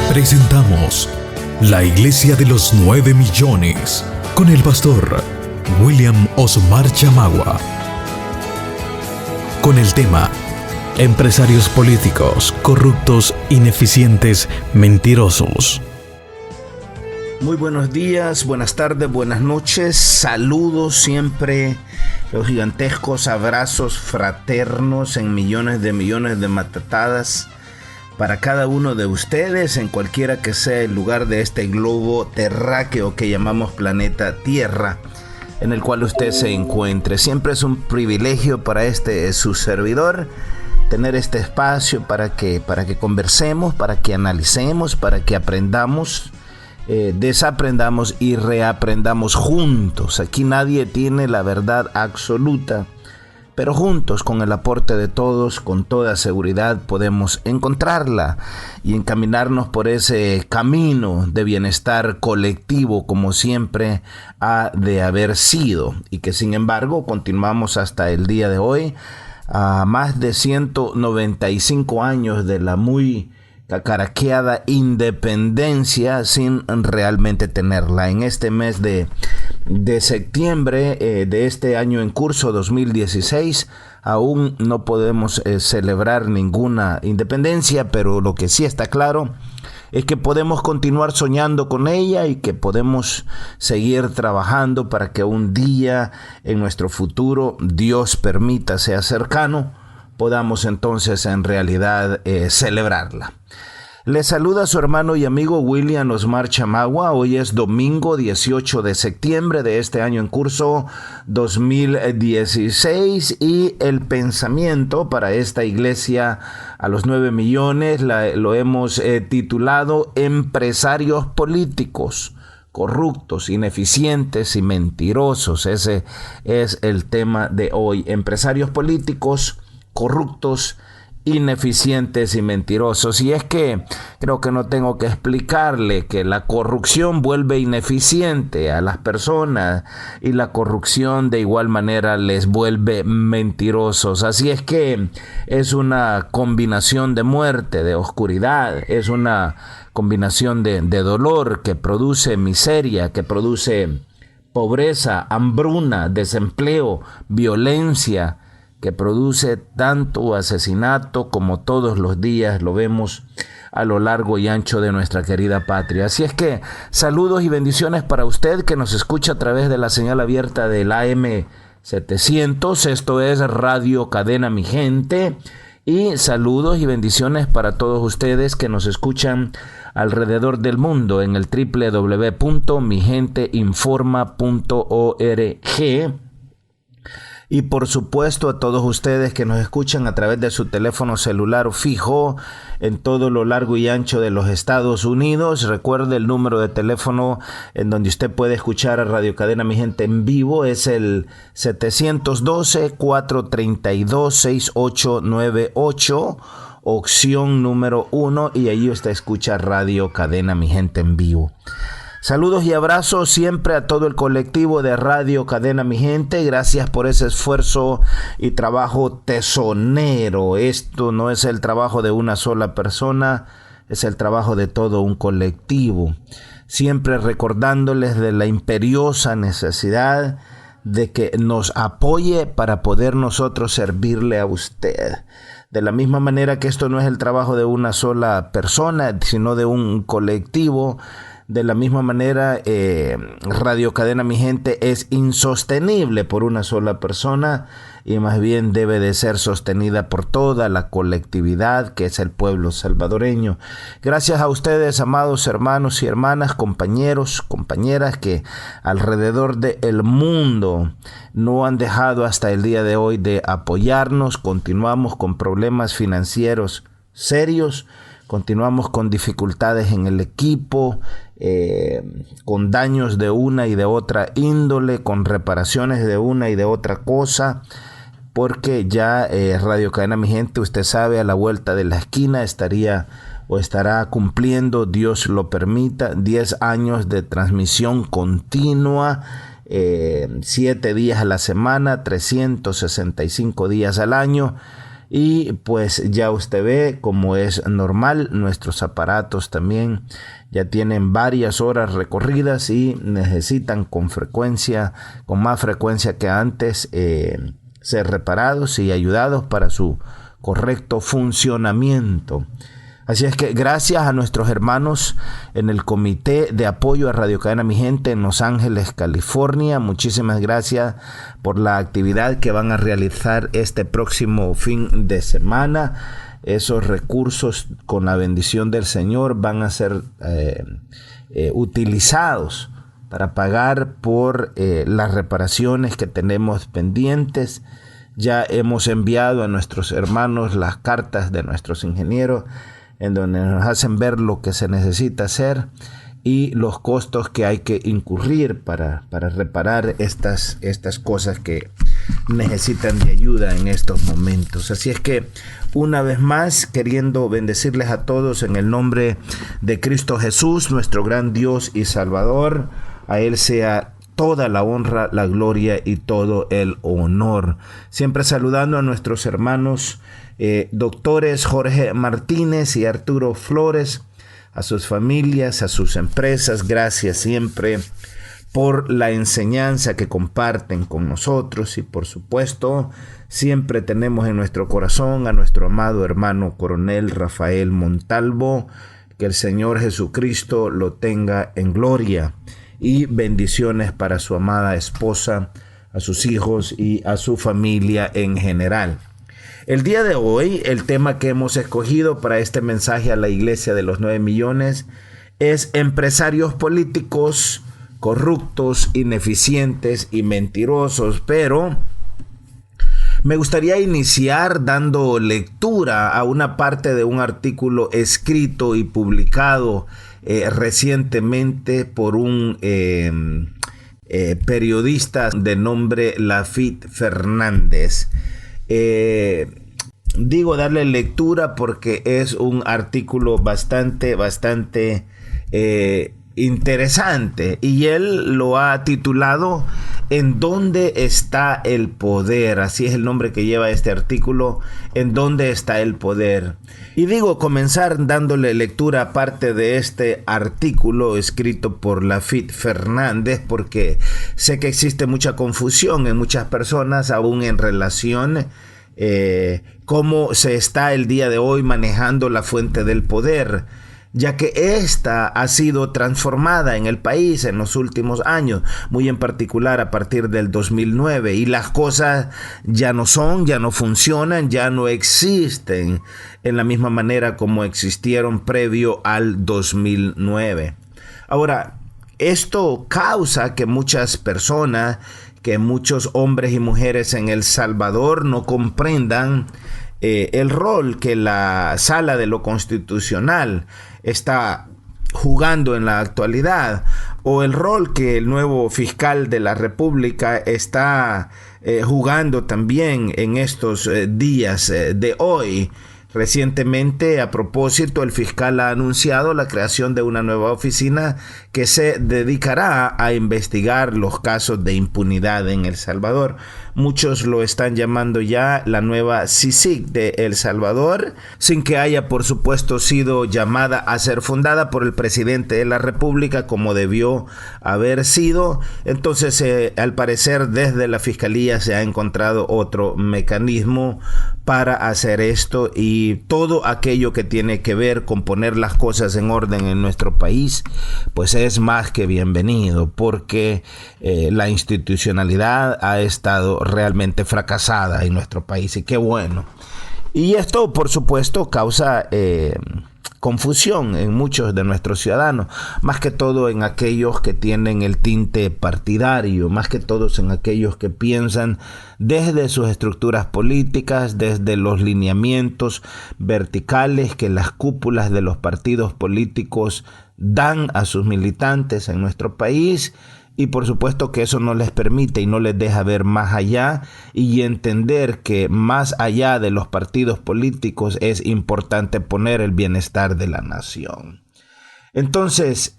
Presentamos la Iglesia de los 9 millones con el pastor William Osmar Chamagua. Con el tema: empresarios políticos, corruptos, ineficientes, mentirosos. Muy buenos días, buenas tardes, buenas noches, saludos siempre, los gigantescos abrazos fraternos en millones de matatadas para cada uno de ustedes en cualquiera que sea el lugar de este globo terráqueo que llamamos planeta Tierra, en el cual usted se encuentre. Siempre es un privilegio para su servidor tener este espacio para que conversemos, para que analicemos, para que aprendamos, desaprendamos y reaprendamos juntos. Aquí nadie tiene la verdad absoluta, pero juntos, con el aporte de todos, con toda seguridad podemos encontrarla y encaminarnos por ese camino de bienestar colectivo como siempre ha de haber sido, y que sin embargo continuamos hasta el día de hoy, a más de 195 años de la muy cacaraqueada independencia, sin realmente tenerla. En este mes de septiembre de este año en curso 2016 aún no podemos celebrar ninguna independencia, pero lo que sí está claro es que podemos continuar soñando con ella y que podemos seguir trabajando para que un día en nuestro futuro, Dios permita sea cercano, podamos entonces en realidad celebrarla. Le saluda su hermano y amigo William Osmar Chamagua. Hoy es domingo 18 de septiembre de este año en curso 2016 y el pensamiento para esta iglesia a los 9 millones lo hemos titulado Empresarios políticos, corruptos, ineficientes y mentirosos. Ese es el tema de hoy. Empresarios políticos, corruptos, ineficientes y mentirosos. Y es que creo que no tengo que explicarle que la corrupción vuelve ineficiente a las personas y la corrupción de igual manera les vuelve mentirosos. Así es que es una combinación de muerte, de oscuridad, es una combinación de dolor que produce miseria, que produce pobreza, hambruna, desempleo, violencia, que produce tanto asesinato como todos los días lo vemos a lo largo y ancho de nuestra querida patria. Así es que saludos y bendiciones para usted que nos escucha a través de la señal abierta del AM 700. Esto es Radio Cadena Mi Gente. Y saludos y bendiciones para todos ustedes que nos escuchan alrededor del mundo en el www.migenteinforma.org. Y por supuesto a todos ustedes que nos escuchan a través de su teléfono celular fijo en todo lo largo y ancho de los Estados Unidos. Recuerde el número de teléfono en donde usted puede escuchar a Radio Cadena Mi Gente en vivo. Es el 712-432-6898, opción número 1, y ahí usted escucha Radio Cadena Mi Gente en vivo. Saludos y abrazos siempre a todo el colectivo de Radio Cadena Mi Gente. Gracias por ese esfuerzo y trabajo tesonero. Esto no es el trabajo de una sola persona, es el trabajo de todo un colectivo. Siempre recordándoles de la imperiosa necesidad de que nos apoye para poder nosotros servirle a usted. De la misma manera que esto no es el trabajo de una sola persona, sino de un colectivo. De la misma manera, Radio Cadena Mi Gente es insostenible por una sola persona y más bien debe de ser sostenida por toda la colectividad que es el pueblo salvadoreño. Gracias a ustedes, amados hermanos y hermanas, compañeros, compañeras que alrededor del mundo no han dejado hasta el día de hoy de apoyarnos. Continuamos con problemas financieros serios. Continuamos con dificultades en el equipo, con daños de una y de otra índole, con reparaciones de una y de otra cosa, porque ya Radio Cadena Mi Gente, usted sabe, a la vuelta de la esquina estará cumpliendo, Dios lo permita, 10 años de transmisión continua, 7 días a la semana, 365 días al año. Y pues ya usted ve, como es normal, nuestros aparatos también ya tienen varias horas recorridas y necesitan con más frecuencia que antes, ser reparados y ayudados para su correcto funcionamiento. Así es que gracias a nuestros hermanos en el Comité de Apoyo a Radio Cadena Mi Gente en Los Ángeles, California. Muchísimas gracias por la actividad que van a realizar este próximo fin de semana. Esos recursos, con la bendición del Señor, van a ser utilizados para pagar por las reparaciones que tenemos pendientes. Ya hemos enviado a nuestros hermanos las cartas de nuestros ingenieros, en donde nos hacen ver lo que se necesita hacer y los costos que hay que incurrir para reparar estas cosas que necesitan de ayuda en estos momentos. Así es que, una vez más, queriendo bendecirles a todos en el nombre de Cristo Jesús, nuestro gran Dios y Salvador, a Él sea toda la honra, la gloria y todo el honor. Siempre saludando a nuestros hermanos doctores Jorge Martínez y Arturo Flores, a sus familias, a sus empresas. Gracias siempre por la enseñanza que comparten con nosotros, y por supuesto siempre tenemos en nuestro corazón a nuestro amado hermano coronel Rafael Montalvo. Que el Señor Jesucristo lo tenga en gloria, y bendiciones para su amada esposa, a sus hijos y a su familia en general. El día de hoy, el tema que hemos escogido para este mensaje a la iglesia de los 9 millones es empresarios políticos corruptos, ineficientes y mentirosos. Pero me gustaría iniciar dando lectura a una parte de un artículo escrito y publicado recientemente por un periodista de nombre Lafitte Fernández. Digo darle lectura porque es un artículo bastante interesante, y él lo ha titulado ¿En dónde está el poder? Así es el nombre que lleva este artículo, ¿En dónde está el poder? Y digo comenzar dándole lectura a parte de este artículo escrito por Lafitte Fernández, porque sé que existe mucha confusión en muchas personas aún en relación cómo se está el día de hoy manejando la fuente del poder, ya que esta ha sido transformada en el país en los últimos años, muy en particular a partir del 2009, y las cosas ya no funcionan, ya no existen en la misma manera como existieron previo al 2009. Ahora, esto causa que muchas personas, que muchos hombres y mujeres en El Salvador no comprendan el rol que la Sala de lo Constitucional está jugando en la actualidad, o el rol que el nuevo fiscal de la República está jugando también en estos días de hoy. Recientemente, a propósito, el fiscal ha anunciado la creación de una nueva oficina que se dedicará a investigar los casos de impunidad en El Salvador. Muchos lo están llamando ya la nueva CICIG de El Salvador, sin que haya, por supuesto, sido llamada a ser fundada por el presidente de la República como debió haber sido. Entonces, al parecer, desde la Fiscalía se ha encontrado otro mecanismo para hacer esto, y todo aquello que tiene que ver con poner las cosas en orden en nuestro país, pues es más que bienvenido, porque la institucionalidad ha estado realmente fracasada en nuestro país, y qué bueno. Y esto, por supuesto, causa confusión en muchos de nuestros ciudadanos, más que todo en aquellos que tienen el tinte partidario, más que todos en aquellos que piensan desde sus estructuras políticas, desde los lineamientos verticales que las cúpulas de los partidos políticos dan a sus militantes en nuestro país. Y por supuesto que eso no les permite y no les deja ver más allá y entender que más allá de los partidos políticos es importante poner el bienestar de la nación. Entonces,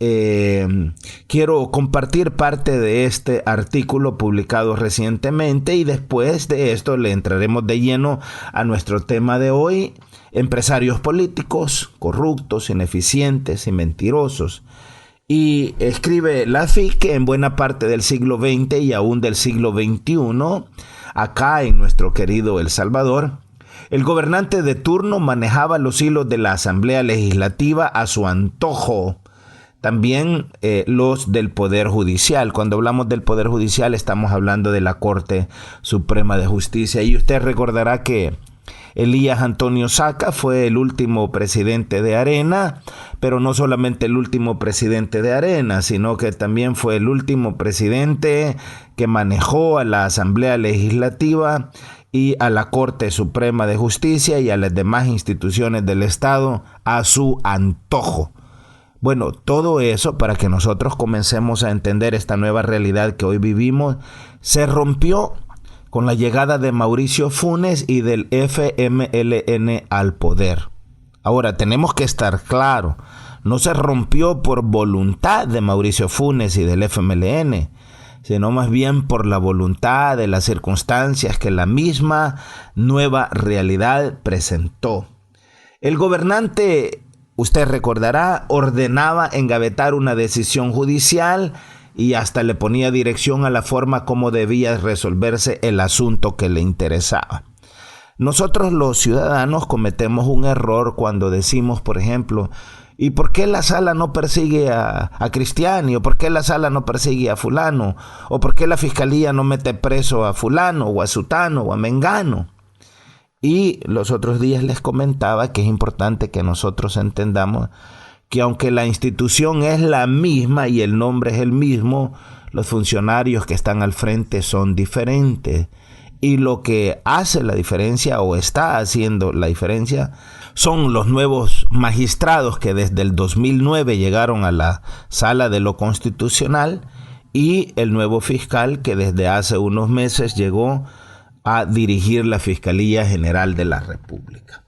quiero compartir parte de este artículo publicado recientemente y después de esto le entraremos de lleno a nuestro tema de hoy: empresarios políticos corruptos, ineficientes y mentirosos. Y escribe Lafitte que en buena parte del siglo XX y aún del siglo XXI, acá en nuestro querido El Salvador, el gobernante de turno manejaba los hilos de la Asamblea Legislativa a su antojo. También los del Poder Judicial. Cuando hablamos del Poder Judicial estamos hablando de la Corte Suprema de Justicia. Y usted recordará que Elías Antonio Saca fue el último presidente de Arena, pero no solamente el último presidente de Arena, sino que también fue el último presidente que manejó a la Asamblea Legislativa y a la Corte Suprema de Justicia y a las demás instituciones del Estado a su antojo. Bueno, todo eso, para que nosotros comencemos a entender esta nueva realidad que hoy vivimos, se rompió con la llegada de Mauricio Funes y del FMLN al poder. Ahora, tenemos que estar claros, no se rompió por voluntad de Mauricio Funes y del FMLN, sino más bien por la voluntad de las circunstancias que la misma nueva realidad presentó. El gobernante, usted recordará, ordenaba engavetar una decisión judicial y hasta le ponía dirección a la forma como debía resolverse el asunto que le interesaba. Nosotros los ciudadanos cometemos un error cuando decimos, por ejemplo, ¿y por qué la sala no persigue a Cristiani? ¿O por qué la sala no persigue a fulano? ¿O por qué la fiscalía no mete preso a fulano o a sutano o a mengano? Y los otros días les comentaba que es importante que nosotros entendamos que aunque la institución es la misma y el nombre es el mismo, los funcionarios que están al frente son diferentes. Y lo que hace la diferencia o está haciendo la diferencia son los nuevos magistrados que desde el 2009 llegaron a la Sala de lo Constitucional y el nuevo fiscal que desde hace unos meses llegó a dirigir la Fiscalía General de la República.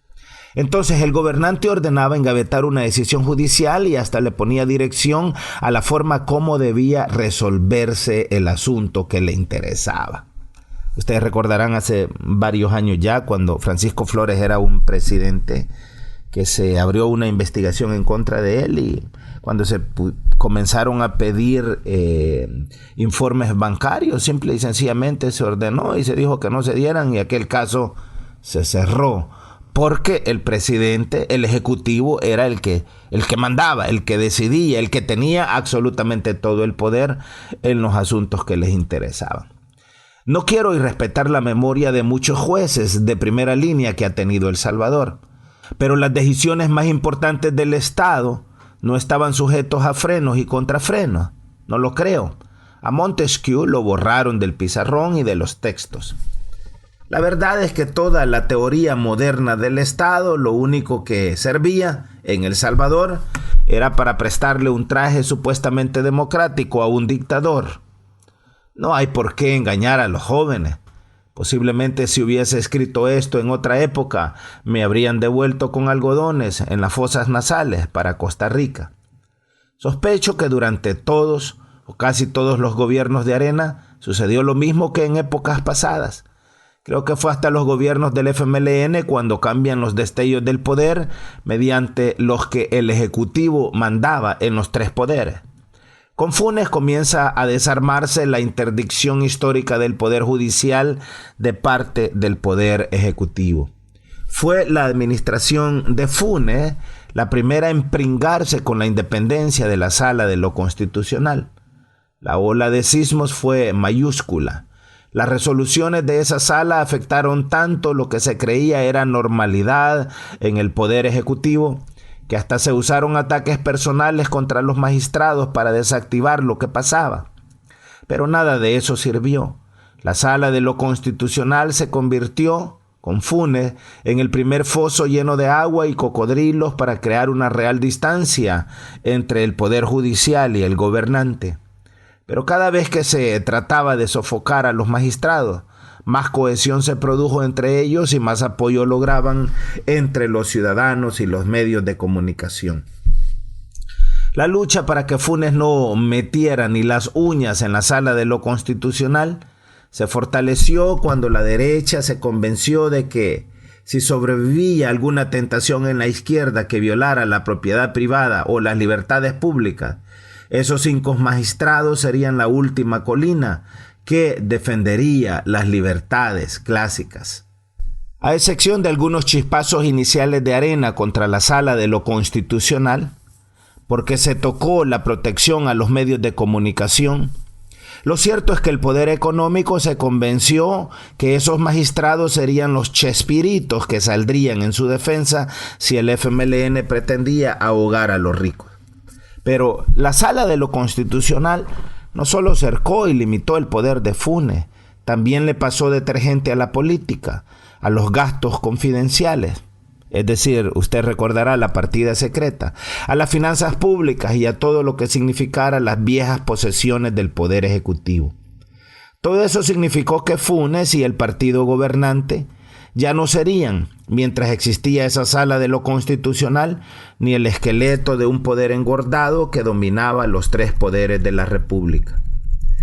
Entonces el gobernante ordenaba engavetar una decisión judicial y hasta le ponía dirección a la forma como debía resolverse el asunto que le interesaba. Ustedes recordarán hace varios años ya, cuando Francisco Flores era un presidente, que se abrió una investigación en contra de él y cuando se comenzaron a pedir informes bancarios, simple y sencillamente se ordenó y se dijo que no se dieran y aquel caso se cerró. Porque el presidente, el ejecutivo, era el que mandaba, el que decidía, el que tenía absolutamente todo el poder en los asuntos que les interesaban. No quiero irrespetar la memoria de muchos jueces de primera línea que ha tenido El Salvador, pero las decisiones más importantes del Estado no estaban sujetos a frenos y contrafrenos. No lo creo. A Montesquieu lo borraron del pizarrón y de los textos. La verdad es que toda la teoría moderna del Estado, lo único que servía en El Salvador era para prestarle un traje supuestamente democrático a un dictador. No hay por qué engañar a los jóvenes. Posiblemente si hubiese escrito esto en otra época, me habrían devuelto con algodones en las fosas nasales para Costa Rica. Sospecho que durante todos o casi todos los gobiernos de Arena sucedió lo mismo que en épocas pasadas. Creo que fue hasta los gobiernos del FMLN cuando cambian los destellos del poder mediante los que el Ejecutivo mandaba en los tres poderes. Con Funes comienza a desarmarse la interdicción histórica del Poder Judicial de parte del Poder Ejecutivo. Fue la administración de Funes la primera en pringarse con la independencia de la Sala de lo Constitucional. La ola de sismos fue mayúscula. Las resoluciones de esa sala afectaron tanto lo que se creía era normalidad en el Poder Ejecutivo, que hasta se usaron ataques personales contra los magistrados para desactivar lo que pasaba. Pero nada de eso sirvió. La Sala de lo Constitucional se convirtió, con Funes, en el primer foso lleno de agua y cocodrilos para crear una real distancia entre el Poder Judicial y el gobernante. Pero cada vez que se trataba de sofocar a los magistrados, más cohesión se produjo entre ellos y más apoyo lograban entre los ciudadanos y los medios de comunicación. La lucha para que Funes no metiera ni las uñas en la sala de lo constitucional se fortaleció cuando la derecha se convenció de que si sobrevivía alguna tentación en la izquierda que violara la propiedad privada o las libertades públicas, esos 5 magistrados serían la última colina que defendería las libertades clásicas. A excepción de algunos chispazos iniciales de arena contra la sala de lo constitucional, porque se tocó la protección a los medios de comunicación, lo cierto es que el poder económico se convenció que esos magistrados serían los chespiritos que saldrían en su defensa si el FMLN pretendía ahogar a los ricos. Pero la sala de lo constitucional no solo cercó y limitó el poder de Funes, también le pasó detergente a la política, a los gastos confidenciales. Es decir, usted recordará la partida secreta, a las finanzas públicas y a todo lo que significara las viejas posesiones del Poder Ejecutivo. Todo eso significó que Funes y el partido gobernante ya no serían, mientras existía esa sala de lo constitucional, ni el esqueleto de un poder engordado que dominaba los 3 poderes de la República.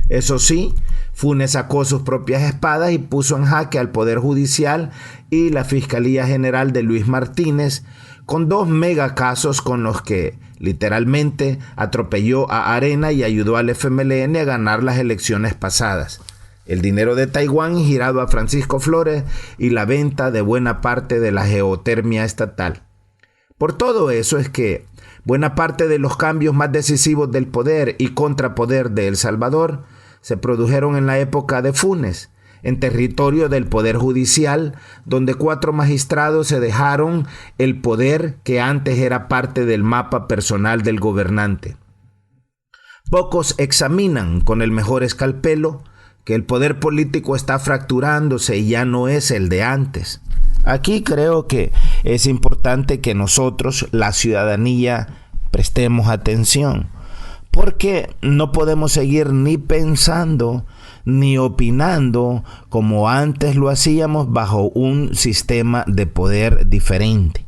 Eso sí, Funes sacó sus propias espadas y puso en jaque al Poder Judicial y la Fiscalía General de Luis Martínez con 2 megacasos con los que literalmente atropelló a Arena y ayudó al FMLN a ganar las elecciones pasadas. El dinero de Taiwán girado a Francisco Flores y la venta de buena parte de la geotermia estatal. Por todo eso es que buena parte de los cambios más decisivos del poder y contrapoder de El Salvador se produjeron en la época de Funes, en territorio del Poder Judicial, donde 4 magistrados se dejaron el poder que antes era parte del mapa personal del gobernante. Pocos examinan con el mejor escalpelo que el poder político está fracturándose y ya no es el de antes. Aquí creo que es importante que nosotros, la ciudadanía, prestemos atención, porque no podemos seguir ni pensando ni opinando como antes lo hacíamos bajo un sistema de poder diferente.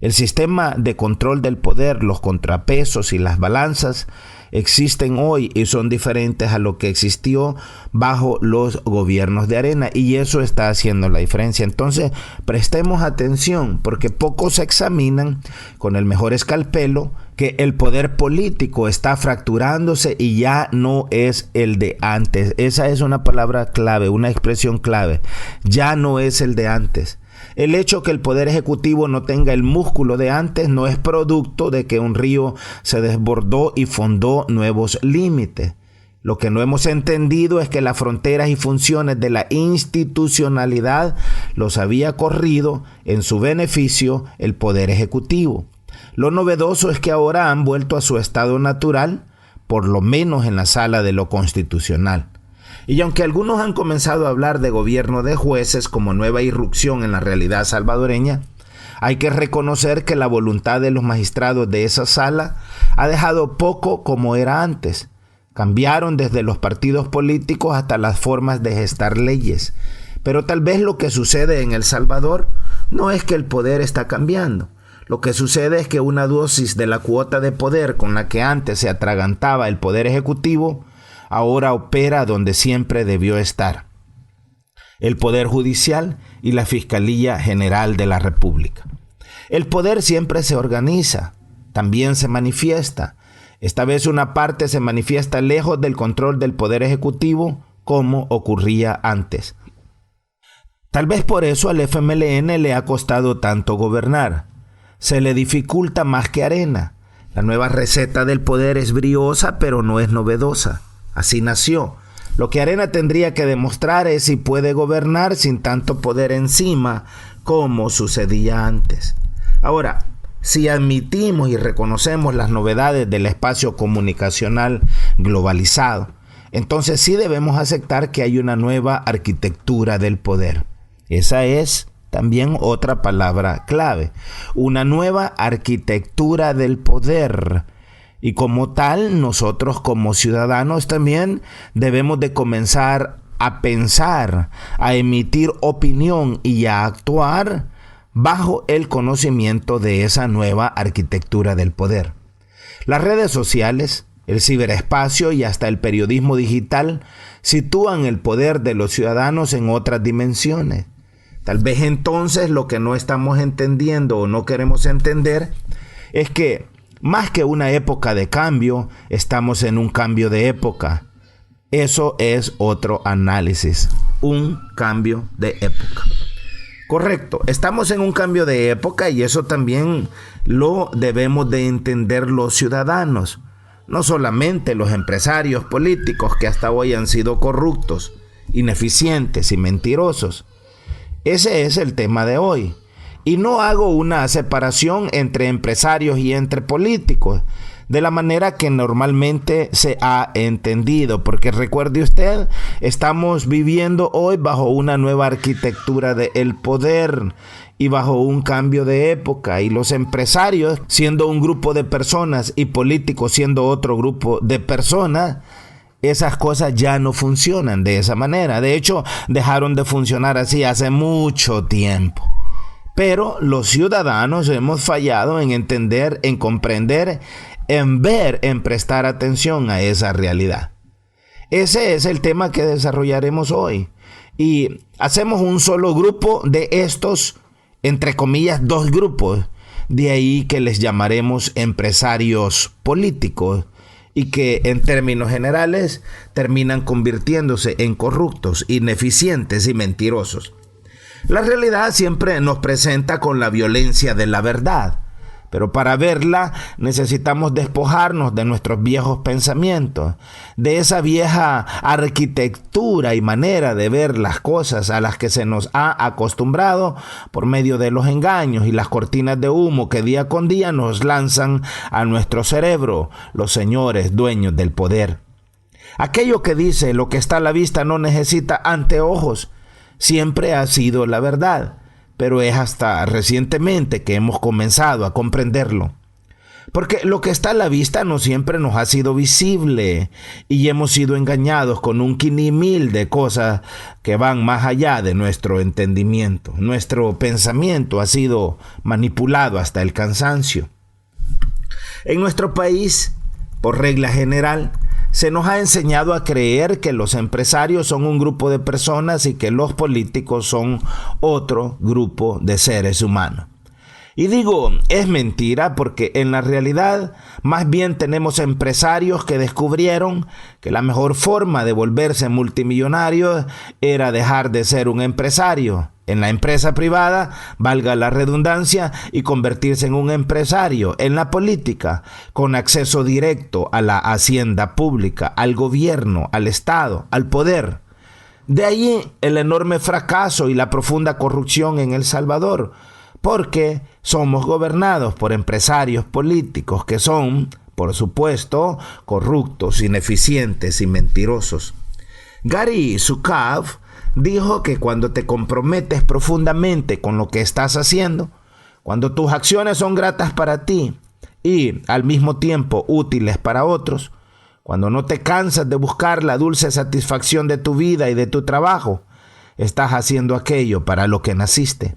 El sistema de control del poder, los contrapesos y las balanzas existen hoy y son diferentes a lo que existió bajo los gobiernos de Arena, y eso está haciendo la diferencia. Entonces, prestemos atención, porque pocos examinan con el mejor escalpelo que el poder político está fracturándose y ya no es el de antes. Esa es una palabra clave, una expresión clave. Ya no es el de antes. El hecho que el Poder Ejecutivo no tenga el músculo de antes no es producto de que un río se desbordó y fundó nuevos límites. Lo que no hemos entendido es que las fronteras y funciones de la institucionalidad los había corrido en su beneficio el Poder Ejecutivo. Lo novedoso es que ahora han vuelto a su estado natural, por lo menos en la sala de lo constitucional. Y aunque algunos han comenzado a hablar de gobierno de jueces como nueva irrupción en la realidad salvadoreña, hay que reconocer que la voluntad de los magistrados de esa sala ha dejado poco como era antes. Cambiaron desde los partidos políticos hasta las formas de gestar leyes. Pero tal vez lo que sucede en El Salvador no es que el poder está cambiando. Lo que sucede es que una dosis de la cuota de poder con la que antes se atragantaba el Poder Ejecutivo ahora opera donde siempre debió estar: el Poder Judicial y la Fiscalía General de la República. El poder siempre se organiza, también se manifiesta. Esta vez una parte se manifiesta lejos del control del Poder Ejecutivo, como ocurría antes. Tal vez por eso al FMLN le ha costado tanto gobernar. Se le dificulta más que Arena. La nueva receta del poder es briosa, pero no es novedosa. Así nació. Lo que Arena tendría que demostrar es si puede gobernar sin tanto poder encima, como sucedía antes. Ahora, si admitimos y reconocemos las novedades del espacio comunicacional globalizado, entonces sí debemos aceptar que hay una nueva arquitectura del poder. Esa es también otra palabra clave. Una nueva arquitectura del poder. Y como tal, nosotros como ciudadanos también debemos de comenzar a pensar, a emitir opinión y a actuar bajo el conocimiento de esa nueva arquitectura del poder. Las redes sociales, el ciberespacio y hasta el periodismo digital sitúan el poder de los ciudadanos en otras dimensiones. Tal vez entonces lo que no estamos entendiendo o no queremos entender es que más que una época de cambio, estamos en un cambio de época. Eso es otro análisis, un cambio de época. Correcto, estamos en un cambio de época y eso también lo debemos de entender los ciudadanos. No solamente los empresarios políticos que hasta hoy han sido corruptos, ineficientes y mentirosos. Ese es el tema de hoy. Y no hago una separación entre empresarios y entre políticos, de la manera que normalmente se ha entendido, porque recuerde usted, estamos viviendo hoy bajo una nueva arquitectura del poder y bajo un cambio de época, y los empresarios siendo un grupo de personas y políticos siendo otro grupo de personas, esas cosas ya no funcionan de esa manera. De hecho, dejaron de funcionar así hace mucho tiempo. Pero los ciudadanos hemos fallado en entender, en comprender, en ver, en prestar atención a esa realidad. Ese es el tema que desarrollaremos hoy. Y hacemos un solo grupo de estos, entre comillas, dos grupos. De ahí que les llamaremos empresarios políticos y que en términos generales terminan convirtiéndose en corruptos, ineficientes y mentirosos. La realidad siempre nos presenta con la violencia de la verdad, pero para verla necesitamos despojarnos de nuestros viejos pensamientos, de esa vieja arquitectura y manera de ver las cosas a las que se nos ha acostumbrado por medio de los engaños y las cortinas de humo que día con día nos lanzan a nuestro cerebro los señores dueños del poder. Aquello que dice lo que está a la vista no necesita anteojos, siempre ha sido la verdad, pero es hasta recientemente que hemos comenzado a comprenderlo. Porque lo que está a la vista no siempre nos ha sido visible y hemos sido engañados con un quinimil de cosas que van más allá de nuestro entendimiento. Nuestro pensamiento ha sido manipulado hasta el cansancio. En nuestro país, por regla general, se nos ha enseñado a creer que los empresarios son un grupo de personas y que los políticos son otro grupo de seres humanos. Y digo, es mentira porque en la realidad más bien tenemos empresarios que descubrieron que la mejor forma de volverse multimillonarios era dejar de ser un empresario en la empresa privada, valga la redundancia, y convertirse en un empresario en la política, con acceso directo a la hacienda pública, al gobierno, al Estado, al poder. De ahí el enorme fracaso y la profunda corrupción en El Salvador, porque somos gobernados por empresarios políticos que son, por supuesto, corruptos, ineficientes y mentirosos. Gary Zukav dijo que cuando te comprometes profundamente con lo que estás haciendo, cuando tus acciones son gratas para ti y al mismo tiempo útiles para otros, cuando no te cansas de buscar la dulce satisfacción de tu vida y de tu trabajo, estás haciendo aquello para lo que naciste.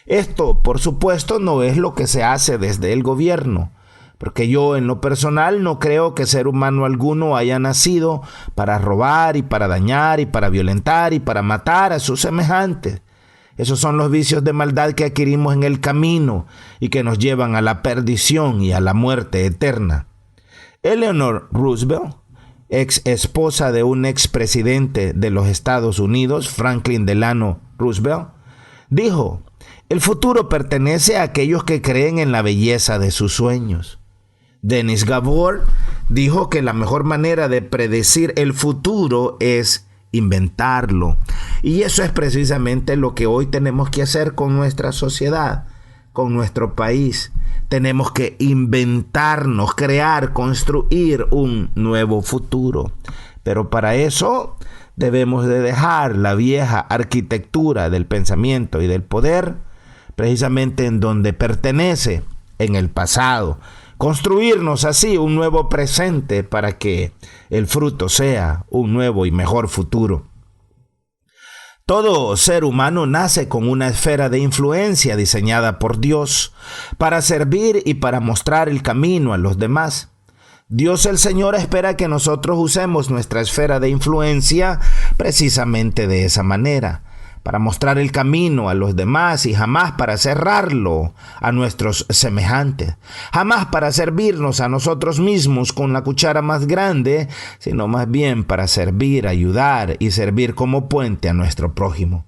Esto, por supuesto, no es lo que se hace desde el gobierno, porque yo en lo personal no creo que ser humano alguno haya nacido para robar y para dañar y para violentar y para matar a sus semejantes. Esos son los vicios de maldad que adquirimos en el camino y que nos llevan a la perdición y a la muerte eterna. Eleanor Roosevelt, ex esposa de un expresidente de los Estados Unidos, Franklin Delano Roosevelt, dijo: "El futuro pertenece a aquellos que creen en la belleza de sus sueños". Denis Gabor dijo que la mejor manera de predecir el futuro es inventarlo. Y eso es precisamente lo que hoy tenemos que hacer con nuestra sociedad, con nuestro país. Tenemos que inventarnos, crear, construir un nuevo futuro. Pero para eso debemos de dejar la vieja arquitectura del pensamiento y del poder, precisamente en donde pertenece, en el pasado. Construirnos así un nuevo presente para que el fruto sea un nuevo y mejor futuro. Todo ser humano nace con una esfera de influencia diseñada por Dios para servir y para mostrar el camino a los demás. Dios el Señor espera que nosotros usemos nuestra esfera de influencia precisamente de esa manera, para mostrar el camino a los demás y jamás para cerrarlo a nuestros semejantes, jamás para servirnos a nosotros mismos con la cuchara más grande, sino más bien para servir, ayudar y servir como puente a nuestro prójimo.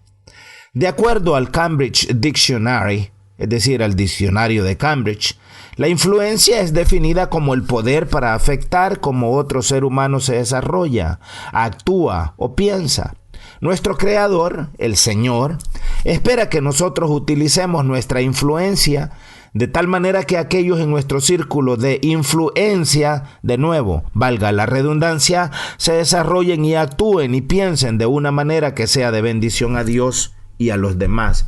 De acuerdo al Cambridge Dictionary, es decir, al diccionario de Cambridge, la influencia es definida como el poder para afectar cómo otro ser humano se desarrolla, actúa o piensa. Nuestro Creador, el Señor, espera que nosotros utilicemos nuestra influencia de tal manera que aquellos en nuestro círculo de influencia, de nuevo, valga la redundancia, se desarrollen y actúen y piensen de una manera que sea de bendición a Dios y a los demás.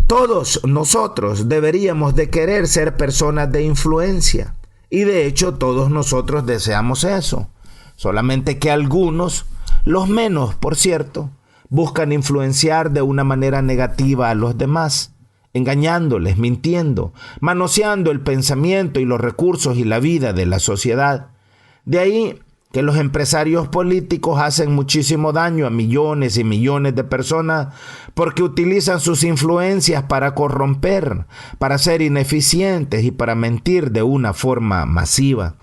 Todos nosotros deberíamos de querer ser personas de influencia y de hecho todos nosotros deseamos eso, solamente que algunos, los menos por cierto, buscan influenciar de una manera negativa a los demás, engañándoles, mintiendo, manoseando el pensamiento y los recursos y la vida de la sociedad. De ahí que los empresarios políticos hacen muchísimo daño a millones y millones de personas porque utilizan sus influencias para corromper, para ser ineficientes y para mentir de una forma masiva.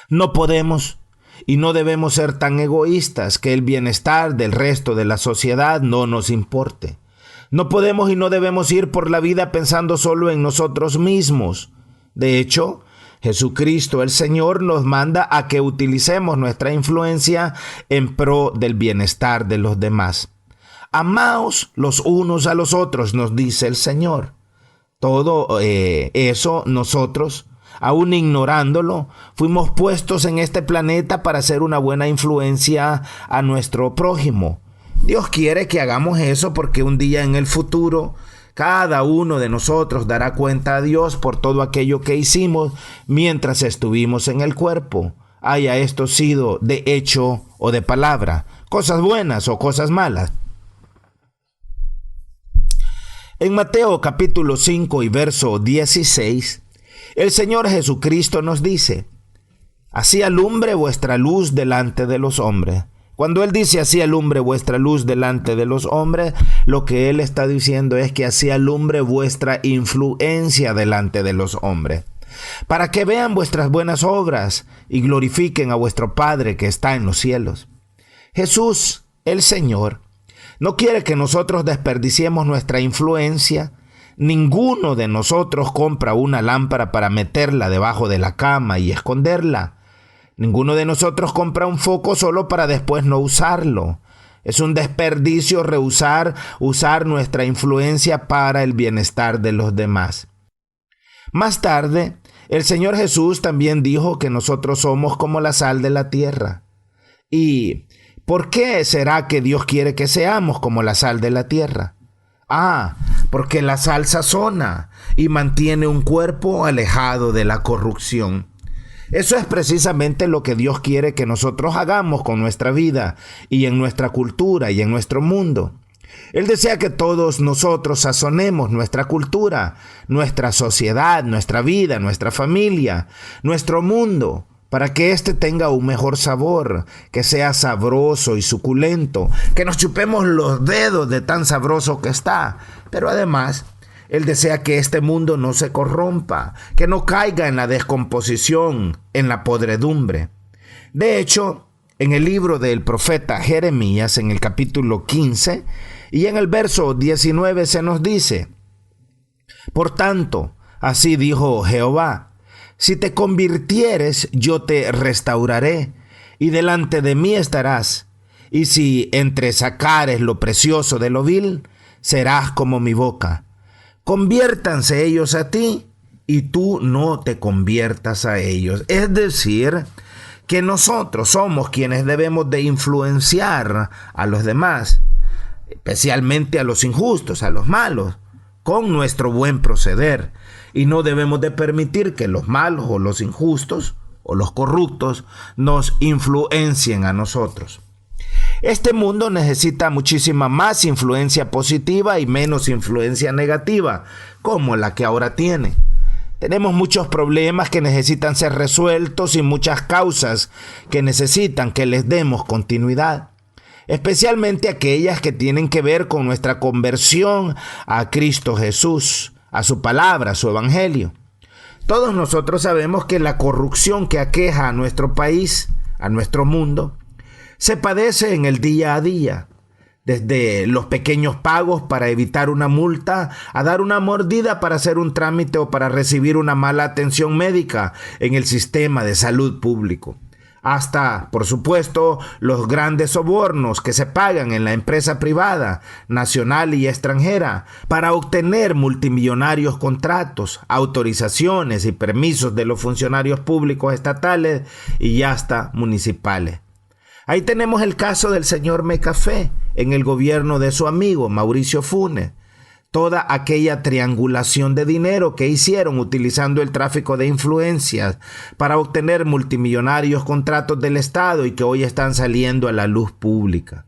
No podemos y no debemos ser tan egoístas que el bienestar del resto de la sociedad no nos importe. No podemos y no debemos ir por la vida pensando solo en nosotros mismos. De hecho, Jesucristo el Señor nos manda a que utilicemos nuestra influencia en pro del bienestar de los demás. Amaos los unos a los otros, nos dice el Señor. Todo eso nosotros, aún ignorándolo, fuimos puestos en este planeta para hacer una buena influencia a nuestro prójimo. Dios quiere que hagamos eso porque un día en el futuro cada uno de nosotros dará cuenta a Dios por todo aquello que hicimos mientras estuvimos en el cuerpo, haya esto sido de hecho o de palabra, cosas buenas o cosas malas. En Mateo capítulo 5 y verso 16, el Señor Jesucristo nos dice: así alumbre vuestra luz delante de los hombres. Cuando Él dice así alumbre vuestra luz delante de los hombres, lo que Él está diciendo es que así alumbre vuestra influencia delante de los hombres, para que vean vuestras buenas obras y glorifiquen a vuestro Padre que está en los cielos. Jesús, el Señor, no quiere que nosotros desperdiciemos nuestra influencia. Ninguno de nosotros compra una lámpara para meterla debajo de la cama y esconderla. Ninguno de nosotros compra un foco solo para después no usarlo. Es un desperdicio usar nuestra influencia para el bienestar de los demás. Más tarde, el Señor Jesús también dijo que nosotros somos como la sal de la tierra. ¿Y por qué será que Dios quiere que seamos como la sal de la tierra? Porque la sal sazona y mantiene un cuerpo alejado de la corrupción. Eso es precisamente lo que Dios quiere que nosotros hagamos con nuestra vida y en nuestra cultura y en nuestro mundo. Él desea que todos nosotros sazonemos nuestra cultura, nuestra sociedad, nuestra vida, nuestra familia, nuestro mundo, para que éste tenga un mejor sabor, que sea sabroso y suculento, que nos chupemos los dedos de tan sabroso que está. Pero además, Él desea que este mundo no se corrompa, que no caiga en la descomposición, en la podredumbre. De hecho, en el libro del profeta Jeremías, en el capítulo 15 y en el verso 19 se nos dice: por tanto, así dijo Jehová, si te convirtieres, yo te restauraré, y delante de mí estarás. Y si entresacares lo precioso de lo vil, serás como mi boca. Conviértanse ellos a ti, y tú no te conviertas a ellos. Es decir, que nosotros somos quienes debemos de influenciar a los demás, especialmente a los injustos, a los malos, con nuestro buen proceder. Y no debemos de permitir que los malos o los injustos o los corruptos nos influencien a nosotros. Este mundo necesita muchísima más influencia positiva y menos influencia negativa, como la que ahora tiene. Tenemos muchos problemas que necesitan ser resueltos y muchas causas que necesitan que les demos continuidad, especialmente aquellas que tienen que ver con nuestra conversión a Cristo Jesús, a su palabra, a su evangelio. Todos nosotros sabemos que la corrupción que aqueja a nuestro país, a nuestro mundo, se padece en el día a día. Desde los pequeños pagos para evitar una multa, a dar una mordida para hacer un trámite o para recibir una mala atención médica en el sistema de salud público. Hasta, por supuesto, los grandes sobornos que se pagan en la empresa privada, nacional y extranjera, para obtener multimillonarios contratos, autorizaciones y permisos de los funcionarios públicos estatales y hasta municipales. Ahí tenemos el caso del señor Mecafé en el gobierno de su amigo Mauricio Funes. Toda aquella triangulación de dinero que hicieron utilizando el tráfico de influencias para obtener multimillonarios contratos del Estado y que hoy están saliendo a la luz pública.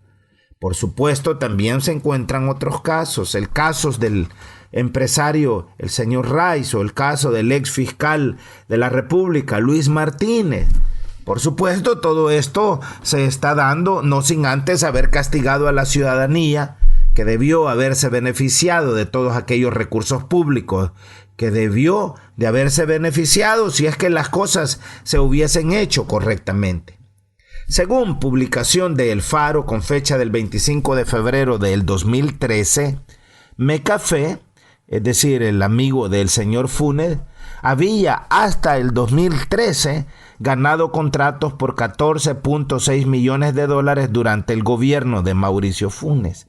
Por supuesto, también se encuentran otros casos, el caso del empresario, el señor Rice, o el caso del ex fiscal de la República, Luis Martínez. Por supuesto, todo esto se está dando no sin antes haber castigado a la ciudadanía, que debió haberse beneficiado de todos aquellos recursos públicos, que debió de haberse beneficiado si es que las cosas se hubiesen hecho correctamente. Según publicación de El Faro con fecha del 25 de febrero del 2013, Mecafé, es decir, el amigo del señor Funes, había hasta el 2013 ganado contratos por 14.6 millones de dólares durante el gobierno de Mauricio Funes.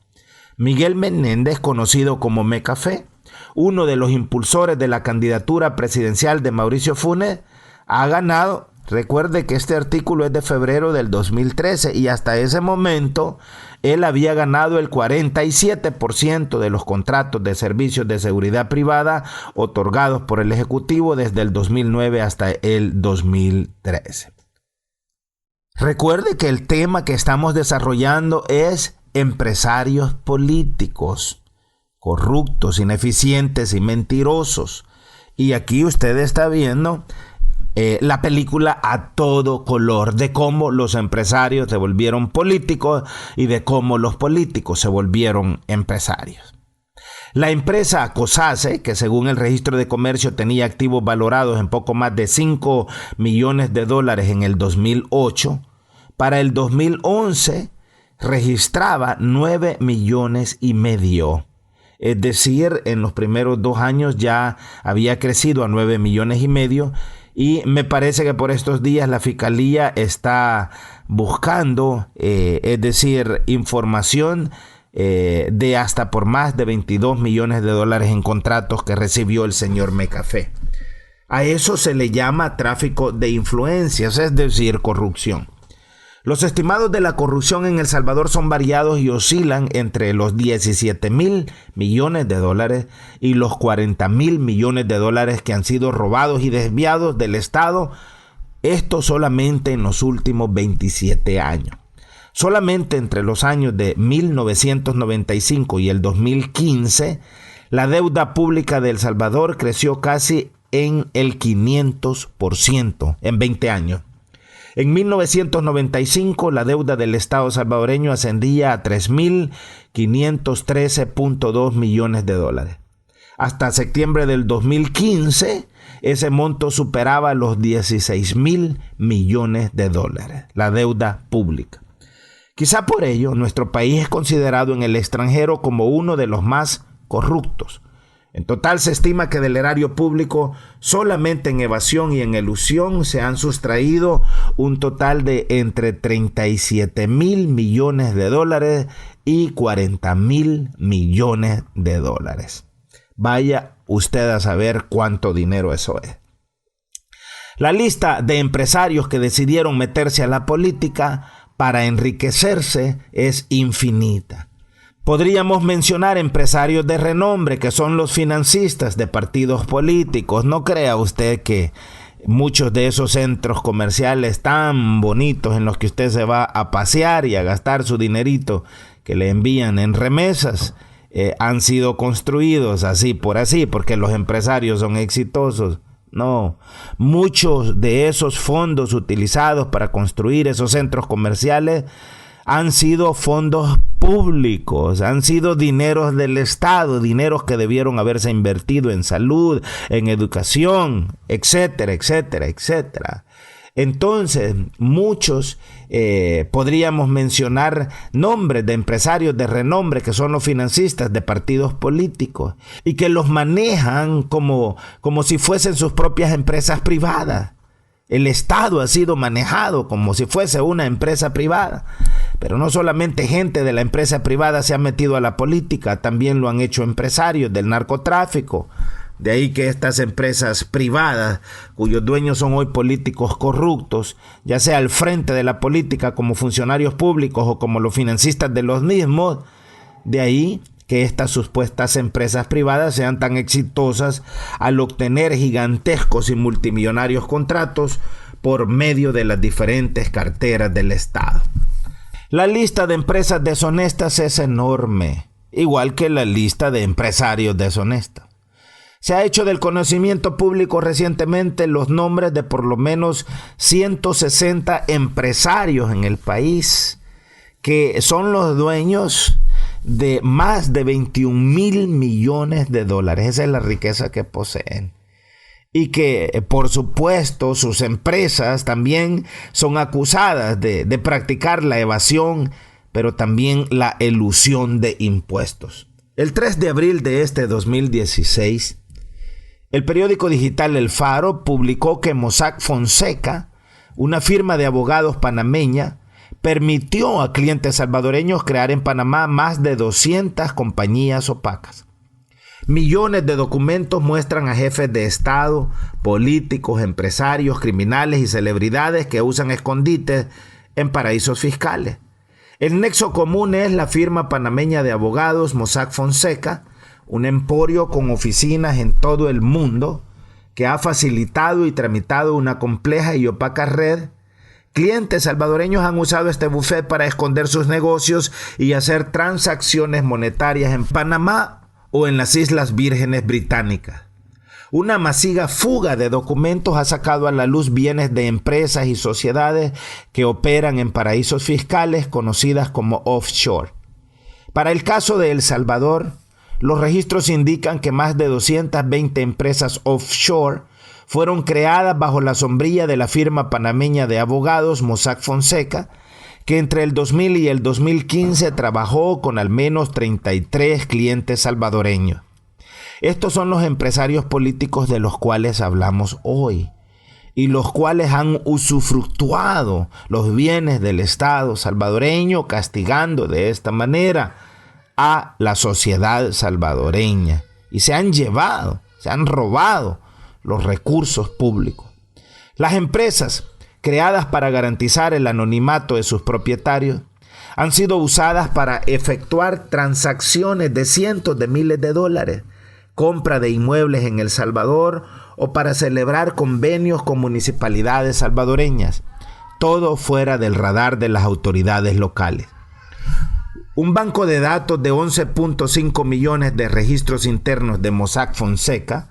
Miguel Menéndez, conocido como Mecafé, uno de los impulsores de la candidatura presidencial de Mauricio Funes, ha ganado. Recuerde que este artículo es de febrero del 2013 y hasta ese momento él había ganado el 47% de los contratos de servicios de seguridad privada otorgados por el Ejecutivo desde el 2009 hasta el 2013. Recuerde que el tema que estamos desarrollando es empresarios políticos, corruptos, ineficientes y mentirosos. Y aquí usted está viendo la película a todo color de cómo los empresarios se volvieron políticos y de cómo los políticos se volvieron empresarios. La empresa COSACE, que según el registro de comercio tenía activos valorados en poco más de 5 millones de dólares en el 2008, para el 2011 registraba 9 millones y medio. Es decir, en los primeros 2 años ya había crecido a 9 millones y medio. Y me parece que por estos días la Fiscalía está buscando, es decir, información de hasta por más de 22 millones de dólares en contratos que recibió el señor Mecafé. A eso se le llama tráfico de influencias, es decir, corrupción. Los estimados de la corrupción en El Salvador son variados y oscilan entre los 17 mil millones de dólares y los 40 mil millones de dólares que han sido robados y desviados del Estado, esto solamente en los últimos 27 años. Solamente entre los años de 1995 y el 2015, la deuda pública de El Salvador creció casi en el 500% en 20 años. En 1995, la deuda del Estado salvadoreño ascendía a 3.513.2 millones de dólares. Hasta septiembre del 2015, ese monto superaba los 16.000 millones de dólares, la deuda pública. Quizá por ello, nuestro país es considerado en el extranjero como uno de los más corruptos. En total se estima que del erario público solamente en evasión y en elusión se han sustraído un total de entre 37 mil millones de dólares y 40 mil millones de dólares. Vaya usted a saber cuánto dinero eso es. La lista de empresarios que decidieron meterse a la política para enriquecerse es infinita. Podríamos mencionar empresarios de renombre que son los financistas de partidos políticos. No crea usted que muchos de esos centros comerciales tan bonitos en los que usted se va a pasear y a gastar su dinerito que le envían en remesas han sido construidos así porque los empresarios son exitosos. No, muchos de esos fondos utilizados para construir esos centros comerciales han sido fondos públicos, han sido dineros del Estado, dineros que debieron haberse invertido en salud, en educación, etcétera, etcétera, etcétera. Entonces, muchos podríamos mencionar nombres de empresarios de renombre que son los financistas de partidos políticos y que los manejan como si fuesen sus propias empresas privadas. El Estado ha sido manejado como si fuese una empresa privada. Pero no solamente gente de la empresa privada se ha metido a la política, también lo han hecho empresarios del narcotráfico. De ahí que estas empresas privadas, cuyos dueños son hoy políticos corruptos, ya sea al frente de la política como funcionarios públicos o como los financistas de los mismos, de ahí que estas supuestas empresas privadas sean tan exitosas al obtener gigantescos y multimillonarios contratos por medio de las diferentes carteras del Estado. La lista de empresas deshonestas es enorme, igual que la lista de empresarios deshonestos. Se ha hecho del conocimiento público recientemente los nombres de por lo menos 160 empresarios en el país que son los dueños de más de 21,000 millones de dólares. Esa es la riqueza que poseen. Y que, por supuesto, sus empresas también son acusadas de practicar la evasión, pero también la elusión de impuestos. El 3 de abril de este 2016, el periódico digital El Faro publicó que Mossack Fonseca, una firma de abogados panameña, permitió a clientes salvadoreños crear en Panamá más de 200 compañías opacas. Millones de documentos muestran a jefes de Estado, políticos, empresarios, criminales y celebridades que usan escondites en paraísos fiscales. El nexo común es la firma panameña de abogados Mossack Fonseca, un emporio con oficinas en todo el mundo que ha facilitado y tramitado una compleja y opaca red. Clientes salvadoreños han usado este bufete para esconder sus negocios y hacer transacciones monetarias en Panamá o en las Islas Vírgenes Británicas. Una masiva fuga de documentos ha sacado a la luz bienes de empresas y sociedades que operan en paraísos fiscales conocidas como offshore. Para el caso de El Salvador, los registros indican que más de 220 empresas offshore fueron creadas bajo la sombrilla de la firma panameña de abogados Mossack Fonseca, que entre el 2000 y el 2015 trabajó con al menos 33 clientes salvadoreños. Estos son los empresarios políticos de los cuales hablamos hoy y los cuales han usufructuado los bienes del Estado salvadoreño, castigando de esta manera a la sociedad salvadoreña, y se han robado los recursos públicos. Las empresas creadas para garantizar el anonimato de sus propietarios han sido usadas para efectuar transacciones de cientos de miles de dólares, compra de inmuebles en El Salvador o para celebrar convenios con municipalidades salvadoreñas, todo fuera del radar de las autoridades locales. Un banco de datos de 11.5 millones de registros internos de Mossack Fonseca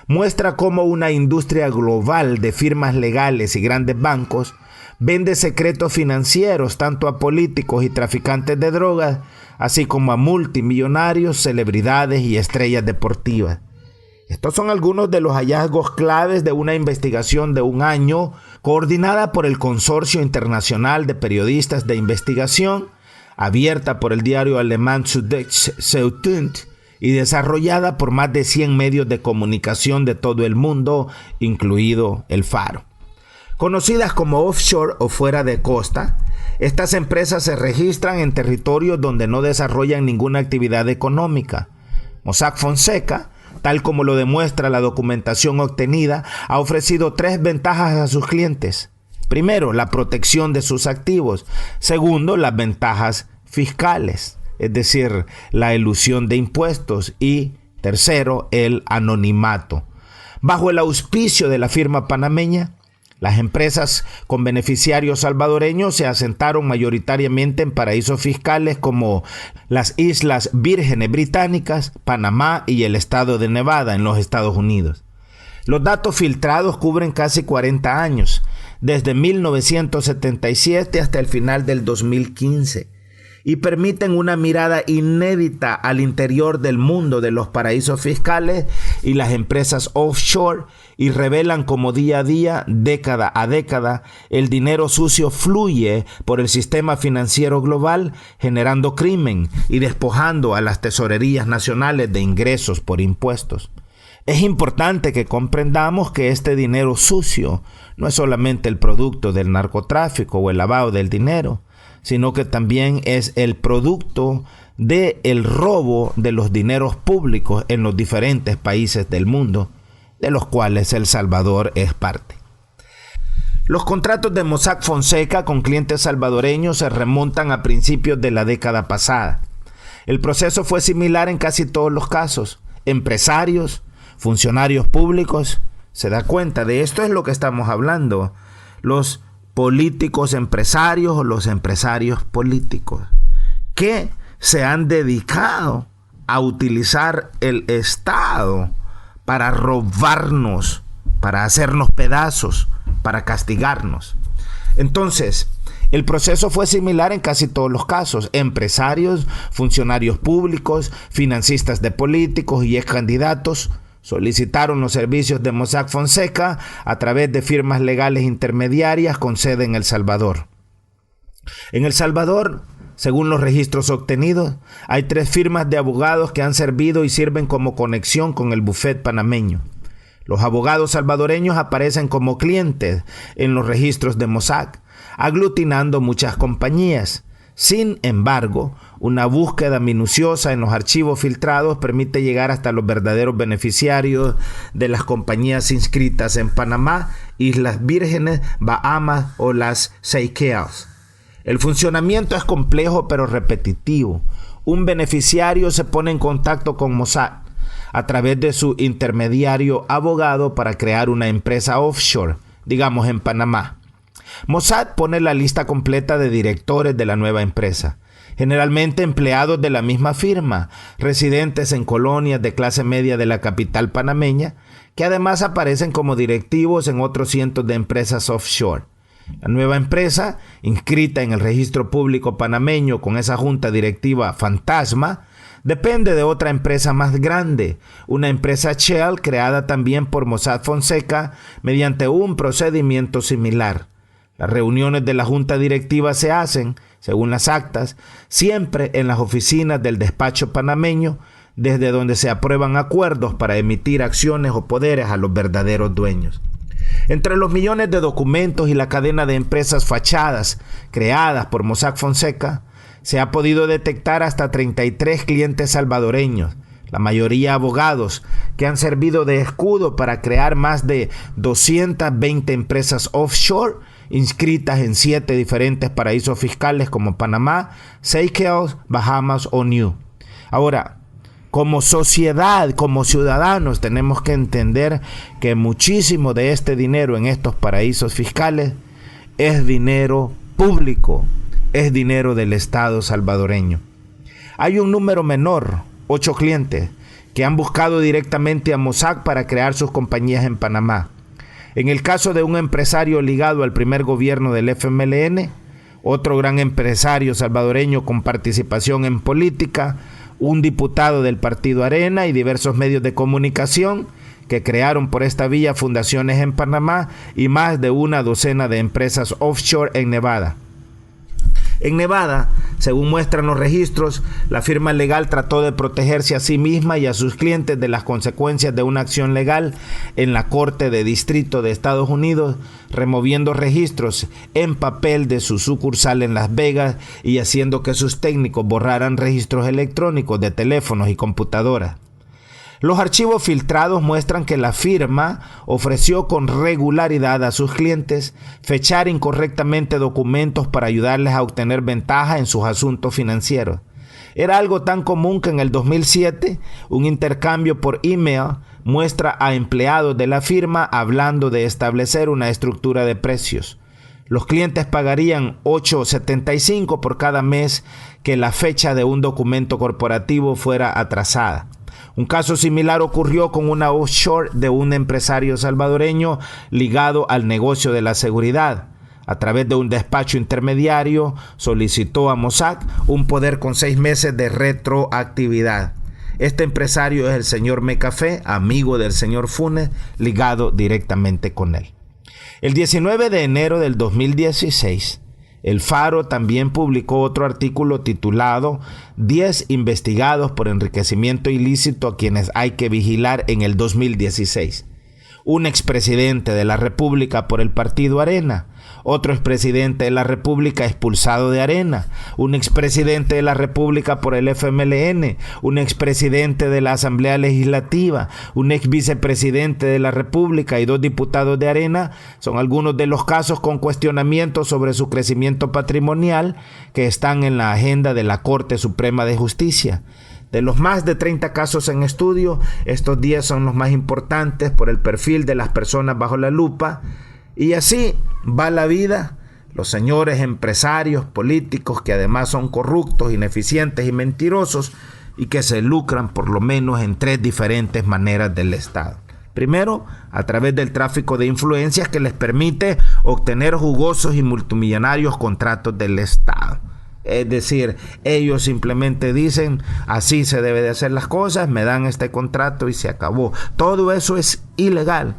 muestra cómo una industria global de firmas legales y grandes bancos vende secretos financieros tanto a políticos y traficantes de drogas, así como a multimillonarios, celebridades y estrellas deportivas. Estos son algunos de los hallazgos claves de una investigación de un año coordinada por el Consorcio Internacional de Periodistas de Investigación, abierta por el diario alemán Süddeutsche Zeitung y desarrollada por más de 100 medios de comunicación de todo el mundo, incluido El Faro. Conocidas como offshore o fuera de costa, estas empresas se registran en territorios donde no desarrollan ninguna actividad económica. Mossack Fonseca, tal como lo demuestra la documentación obtenida, ha ofrecido 3 ventajas a sus clientes. Primero, la protección de sus activos. Segundo, las ventajas fiscales, es decir, la elusión de impuestos. Y tercero, el anonimato. Bajo el auspicio de la firma panameña, las empresas con beneficiarios salvadoreños se asentaron mayoritariamente en paraísos fiscales como las Islas Vírgenes Británicas, Panamá y el estado de Nevada en los Estados Unidos. Los datos filtrados cubren casi 40 años, desde 1977 hasta el final del 2015, y permiten una mirada inédita al interior del mundo de los paraísos fiscales y las empresas offshore, y revelan cómo día a día, década a década, el dinero sucio fluye por el sistema financiero global, generando crimen y despojando a las tesorerías nacionales de ingresos por impuestos. Es importante que comprendamos que este dinero sucio no es solamente el producto del narcotráfico o el lavado del dinero, sino que también es el producto del robo de los dineros públicos en los diferentes países del mundo, de los cuales El Salvador es parte. Los contratos de Mossack Fonseca con clientes salvadoreños se remontan a principios de la década pasada. El proceso fue similar en casi todos los casos. Empresarios, funcionarios públicos, se da cuenta, de esto es lo que estamos hablando. Los políticos empresarios o los empresarios políticos que se han dedicado a utilizar el Estado para robarnos, para hacernos pedazos, para castigarnos. Entonces, el proceso fue similar en casi todos los casos. Empresarios, funcionarios públicos, financistas de políticos y ex candidatos solicitaron los servicios de Mossack Fonseca a través de firmas legales intermediarias con sede en El Salvador. En El Salvador, según los registros obtenidos, hay 3 firmas de abogados que han servido y sirven como conexión con el bufete panameño. Los abogados salvadoreños aparecen como clientes en los registros de Mossack, aglutinando muchas compañías. Sin embargo, una búsqueda minuciosa en los archivos filtrados permite llegar hasta los verdaderos beneficiarios de las compañías inscritas en Panamá, Islas Vírgenes, Bahamas o las Seychelles. El funcionamiento es complejo pero repetitivo. Un beneficiario se pone en contacto con Mossack a través de su intermediario abogado para crear una empresa offshore, digamos en Panamá. Mossack pone la lista completa de directores de la nueva empresa, generalmente empleados de la misma firma, residentes en colonias de clase media de la capital panameña, que además aparecen como directivos en otros cientos de empresas offshore. La nueva empresa, inscrita en el registro público panameño con esa junta directiva fantasma, depende de otra empresa más grande, una empresa Shell creada también por Mossack Fonseca mediante un procedimiento similar. Las reuniones de la junta directiva se hacen, según las actas, siempre en las oficinas del despacho panameño, desde donde se aprueban acuerdos para emitir acciones o poderes a los verdaderos dueños. Entre los millones de documentos y la cadena de empresas fachadas creadas por Mossack Fonseca, se ha podido detectar hasta 33 clientes salvadoreños, la mayoría abogados, que han servido de escudo para crear más de 220 empresas offshore inscritas en 7 diferentes paraísos fiscales como Panamá, Seychelles, Bahamas o Niue. Ahora, como sociedad, como ciudadanos, tenemos que entender que muchísimo de este dinero en estos paraísos fiscales es dinero público, es dinero del Estado salvadoreño. Hay un número menor, 8 clientes, que han buscado directamente a Mossack para crear sus compañías en Panamá. En el caso de un empresario ligado al primer gobierno del FMLN, otro gran empresario salvadoreño con participación en política, un diputado del partido Arena y diversos medios de comunicación que crearon por esta vía fundaciones en Panamá y más de una docena de empresas offshore en Nevada. En Nevada, según muestran los registros, la firma legal trató de protegerse a sí misma y a sus clientes de las consecuencias de una acción legal en la Corte de Distrito de Estados Unidos, removiendo registros en papel de su sucursal en Las Vegas y haciendo que sus técnicos borraran registros electrónicos de teléfonos y computadoras. Los archivos filtrados muestran que la firma ofreció con regularidad a sus clientes fechar incorrectamente documentos para ayudarles a obtener ventaja en sus asuntos financieros. Era algo tan común que en el 2007 un intercambio por email muestra a empleados de la firma hablando de establecer una estructura de precios. Los clientes pagarían $8.75 por cada mes que la fecha de un documento corporativo fuera atrasada. Un caso similar ocurrió con una offshore de un empresario salvadoreño ligado al negocio de la seguridad. A través de un despacho intermediario, solicitó a Mossack un poder con 6 meses de retroactividad. Este empresario es el señor Mecafé, amigo del señor Funes, ligado directamente con él. El 19 de enero del 2016, El Faro también publicó otro artículo titulado 10 investigados por enriquecimiento ilícito a quienes hay que vigilar en el 2016. Un expresidente de la República por el partido Arena, otro expresidente de la República expulsado de Arena, un expresidente de la República por el FMLN, un expresidente de la Asamblea Legislativa, un ex vicepresidente de la República y 2 diputados de Arena son algunos de los casos con cuestionamientos sobre su crecimiento patrimonial que están en la agenda de la Corte Suprema de Justicia. De los más de 30 casos en estudio, estos 10 son los más importantes por el perfil de las personas bajo la lupa. Y así va la vida. Los señores empresarios, políticos, que además son corruptos, ineficientes y mentirosos, y que se lucran por lo menos en 3 diferentes maneras del Estado. Primero, a través del tráfico de influencias que les permite obtener jugosos y multimillonarios contratos del Estado. Es decir, ellos simplemente dicen, así se debe de hacer las cosas, me dan este contrato y se acabó. Todo eso es ilegal.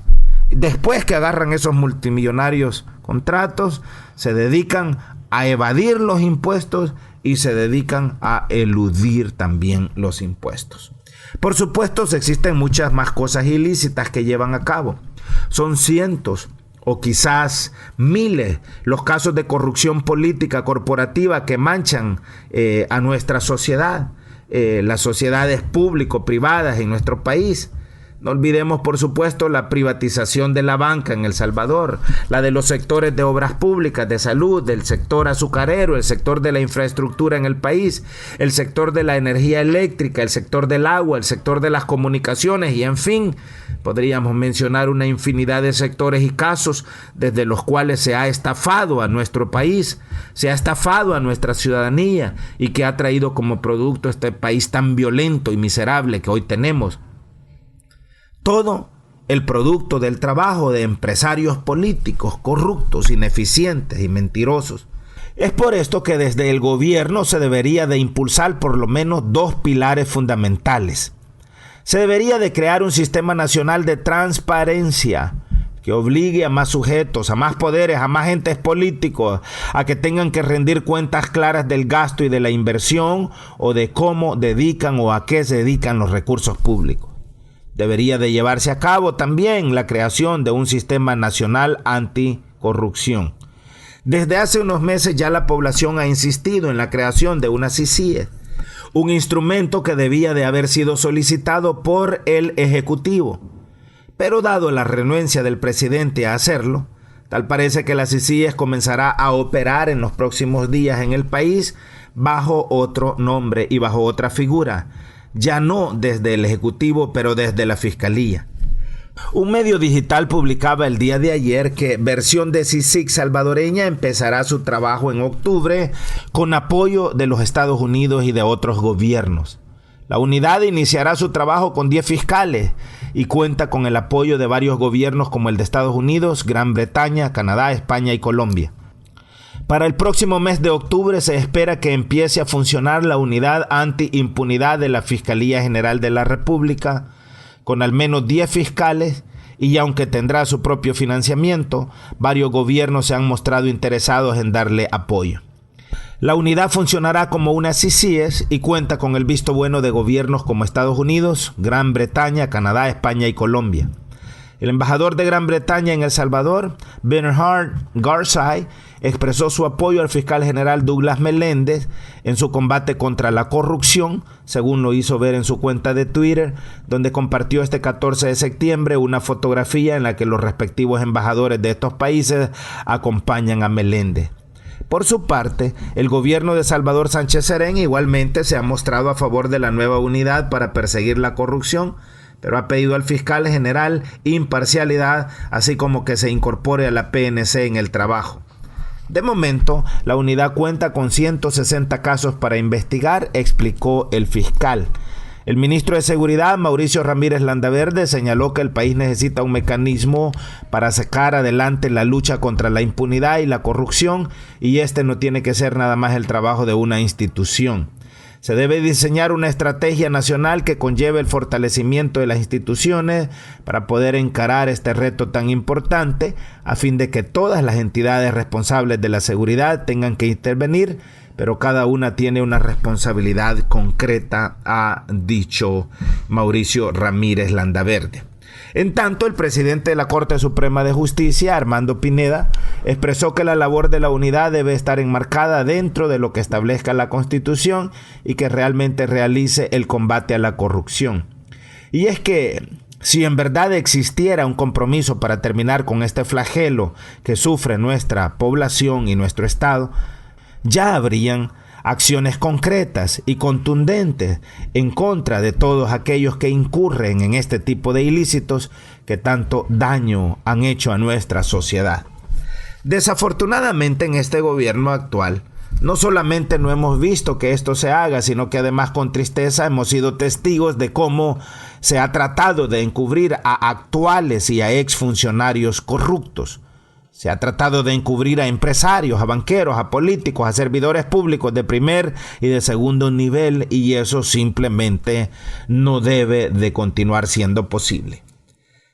Después que agarran esos multimillonarios contratos, se dedican a evadir los impuestos y se dedican a eludir también los impuestos. Por supuesto, existen muchas más cosas ilícitas que llevan a cabo. Son cientos o quizás miles los casos de corrupción política corporativa que manchan a nuestra sociedad, las sociedades público-privadas en nuestro país. No olvidemos, por supuesto, la privatización de la banca en El Salvador, la de los sectores de obras públicas, de salud, del sector azucarero, el sector de la infraestructura en el país, el sector de la energía eléctrica, el sector del agua, el sector de las comunicaciones y, en fin, podríamos mencionar una infinidad de sectores y casos desde los cuales se ha estafado a nuestro país, se ha estafado a nuestra ciudadanía y que ha traído como producto este país tan violento y miserable que hoy tenemos. Todo el producto del trabajo de empresarios políticos corruptos, ineficientes y mentirosos. Es por esto que desde el gobierno se debería de impulsar por lo menos 2 pilares fundamentales. Se debería de crear un sistema nacional de transparencia que obligue a más sujetos, a más poderes, a más entes políticos a que tengan que rendir cuentas claras del gasto y de la inversión o de cómo dedican o a qué se dedican los recursos públicos. Debería de llevarse a cabo también la creación de un sistema nacional anticorrupción. Desde hace unos meses ya la población ha insistido en la creación de una CICIE, un instrumento que debía de haber sido solicitado por el Ejecutivo. Pero dado la renuencia del presidente a hacerlo, tal parece que la CICIE comenzará a operar en los próximos días en el país bajo otro nombre y bajo otra figura. Ya no desde el Ejecutivo, pero desde la Fiscalía. Un medio digital publicaba el día de ayer que versión de CICIG salvadoreña empezará su trabajo en octubre con apoyo de los Estados Unidos y de otros gobiernos. La unidad iniciará su trabajo con 10 fiscales y cuenta con el apoyo de varios gobiernos como el de Estados Unidos, Gran Bretaña, Canadá, España y Colombia. Para el próximo mes de octubre se espera que empiece a funcionar la unidad anti-impunidad de la Fiscalía General de la República, con al menos 10 fiscales, y aunque tendrá su propio financiamiento, varios gobiernos se han mostrado interesados en darle apoyo. La unidad funcionará como una CICIES y cuenta con el visto bueno de gobiernos como Estados Unidos, Gran Bretaña, Canadá, España y Colombia. El embajador de Gran Bretaña en El Salvador, Bernard Garside, expresó su apoyo al fiscal general Douglas Meléndez en su combate contra la corrupción, según lo hizo ver en su cuenta de Twitter, donde compartió este 14 de septiembre una fotografía en la que los respectivos embajadores de estos países acompañan a Meléndez. Por su parte, el gobierno de Salvador Sánchez Serén igualmente se ha mostrado a favor de la nueva unidad para perseguir la corrupción, pero ha pedido al fiscal general imparcialidad, así como que se incorpore a la PNC en el trabajo. De momento, la unidad cuenta con 160 casos para investigar, explicó el fiscal. El ministro de Seguridad, Mauricio Ramírez Landaverde, señaló que el país necesita un mecanismo para sacar adelante la lucha contra la impunidad y la corrupción, y este no tiene que ser nada más el trabajo de una institución. Se debe diseñar una estrategia nacional que conlleve el fortalecimiento de las instituciones para poder encarar este reto tan importante, a fin de que todas las entidades responsables de la seguridad tengan que intervenir, pero cada una tiene una responsabilidad concreta, ha dicho Mauricio Ramírez Landaverde. En tanto, el presidente de la Corte Suprema de Justicia, Armando Pineda, expresó que la labor de la unidad debe estar enmarcada dentro de lo que establezca la Constitución y que realmente realice el combate a la corrupción. Y es que si en verdad existiera un compromiso para terminar con este flagelo que sufre nuestra población y nuestro Estado, ya habrían acciones concretas y contundentes en contra de todos aquellos que incurren en este tipo de ilícitos que tanto daño han hecho a nuestra sociedad. Desafortunadamente, en este gobierno actual, no solamente no hemos visto que esto se haga, sino que además con tristeza hemos sido testigos de cómo se ha tratado de encubrir a actuales y a exfuncionarios corruptos. Se ha tratado de encubrir a empresarios, a banqueros, a políticos, a servidores públicos de primer y de segundo nivel, y eso simplemente no debe de continuar siendo posible.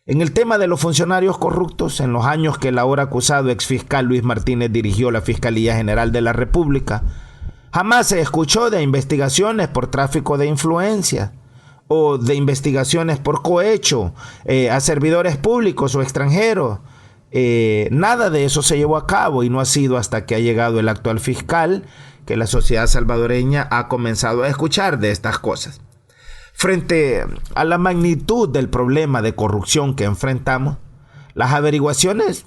En el tema de los funcionarios corruptos, en los años que el ahora acusado exfiscal Luis Martínez dirigió la Fiscalía General de la República, jamás se escuchó de investigaciones por tráfico de influencia o de investigaciones por cohecho a servidores públicos o extranjeros. Nada de eso se llevó a cabo, y no ha sido hasta que ha llegado el actual fiscal que la sociedad salvadoreña ha comenzado a escuchar de estas cosas. Frente a la magnitud del problema de corrupción que enfrentamos, las averiguaciones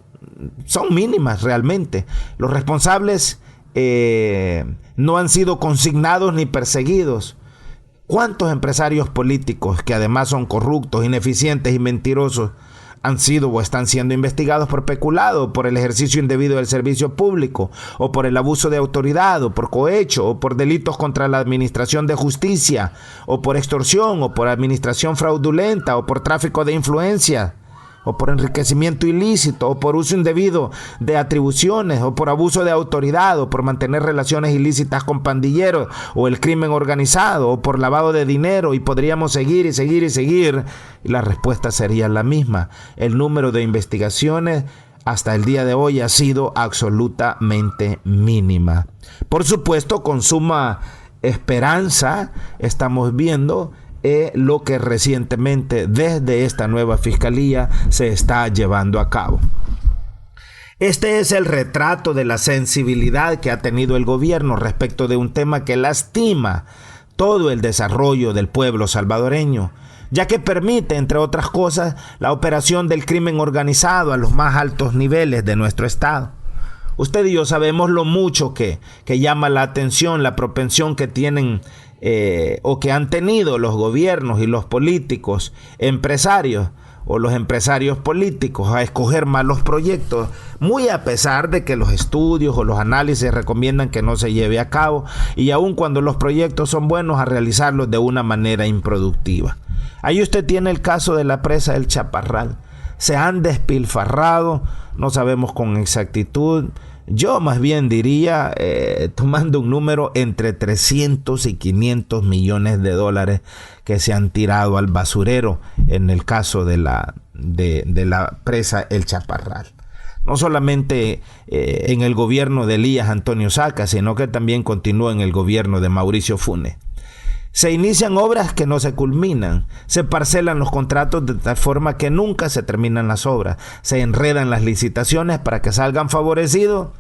son mínimas realmente. Los responsables no han sido consignados ni perseguidos. ¿Cuántos empresarios políticos, que además son corruptos, ineficientes y mentirosos, han sido o están siendo investigados por peculado, por el ejercicio indebido del servicio público, o por el abuso de autoridad, o por cohecho, o por delitos contra la administración de justicia, o por extorsión, o por administración fraudulenta, o por tráfico de influencia, o por enriquecimiento ilícito, o por uso indebido de atribuciones, o por abuso de autoridad, o por mantener relaciones ilícitas con pandilleros, o el crimen organizado, o por lavado de dinero? Y podríamos seguir y seguir y seguir, y la respuesta sería la misma. El número de investigaciones hasta el día de hoy ha sido absolutamente mínima. Por supuesto, con suma esperanza estamos viendo lo que recientemente desde esta nueva fiscalía se está llevando a cabo. Este es el retrato de la sensibilidad que ha tenido el gobierno respecto de un tema que lastima todo el desarrollo del pueblo salvadoreño, ya que permite, entre otras cosas, la operación del crimen organizado a los más altos niveles de nuestro estado. Usted y yo sabemos lo mucho que llama la atención la propensión que tienen o que han tenido los gobiernos y los políticos empresarios o los empresarios políticos a escoger malos proyectos, muy a pesar de que los estudios o los análisis recomiendan que no se lleve a cabo, y aun cuando los proyectos son buenos, a realizarlos de una manera improductiva. Ahí usted tiene el caso de la presa del Chaparral. Se han despilfarrado, no sabemos con exactitud. Yo más bien diría, tomando un número, entre 300 y 500 millones de dólares que se han tirado al basurero en el caso de la presa El Chaparral. No solamente en el gobierno de Elías Antonio Saca, sino que también continúa en el gobierno de Mauricio Funes. Se inician obras que no se culminan, se parcelan los contratos de tal forma que nunca se terminan las obras, se enredan las licitaciones para que salgan favorecidos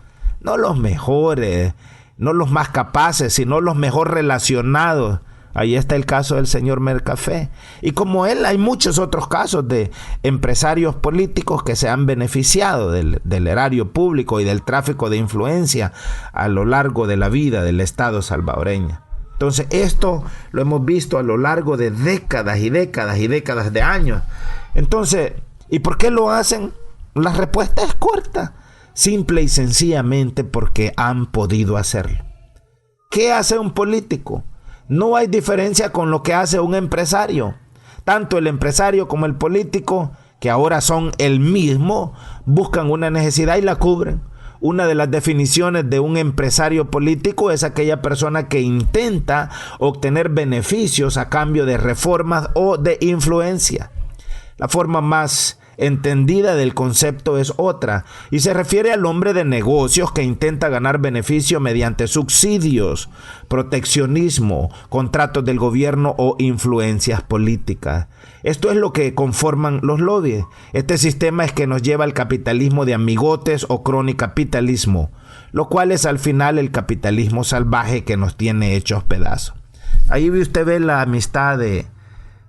no los mejores, no los más capaces, sino los mejor relacionados. Ahí está el caso del señor Mercafé. Y como él, hay muchos otros casos de empresarios políticos que se han beneficiado del erario público y del tráfico de influencia a lo largo de la vida del Estado salvadoreño. Entonces, esto lo hemos visto a lo largo de décadas y décadas y décadas de años. Entonces, ¿y por qué lo hacen? La respuesta es corta. Simple y sencillamente porque han podido hacerlo. ¿Qué hace un político? No hay diferencia con lo que hace un empresario. Tanto el empresario como el político, que ahora son el mismo, buscan una necesidad y la cubren. Una de las definiciones de un empresario político es aquella persona que intenta obtener beneficios a cambio de reformas o de influencia. La forma más entendida del concepto es otra, y se refiere al hombre de negocios que intenta ganar beneficio mediante subsidios, proteccionismo, contratos del gobierno o influencias políticas. Esto es lo que conforman los lobbies. Este sistema es que nos lleva al capitalismo de amigotes o cronicapitalismo, lo cual es al final el capitalismo salvaje que nos tiene hechos pedazos. Ahí usted ve la amistad de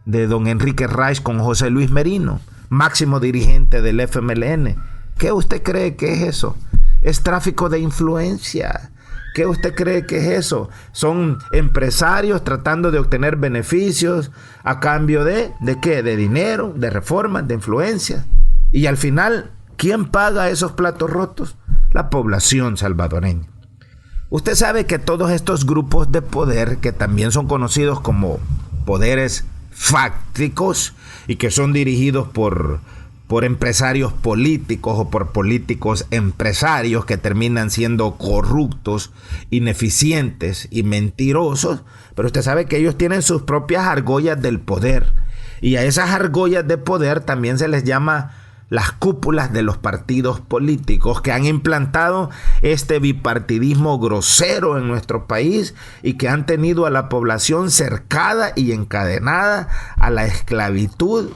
don Enrique Reich con José Luis Merino, máximo dirigente del FMLN. ¿Qué usted cree que es eso? Es tráfico de influencia. ¿Qué usted cree que es eso? Son empresarios tratando de obtener beneficios a cambio ¿de qué? De dinero, de reformas, de influencia. Y al final, ¿quién paga esos platos rotos? La población salvadoreña. Usted sabe que todos estos grupos de poder, que también son conocidos como poderes fácticos y que son dirigidos por empresarios políticos o por políticos empresarios que terminan siendo corruptos, ineficientes y mentirosos, pero usted sabe que ellos tienen sus propias argollas del poder, y a esas argollas de poder también se les llama las cúpulas de los partidos políticos, que han implantado este bipartidismo grosero en nuestro país y que han tenido a la población cercada y encadenada a la esclavitud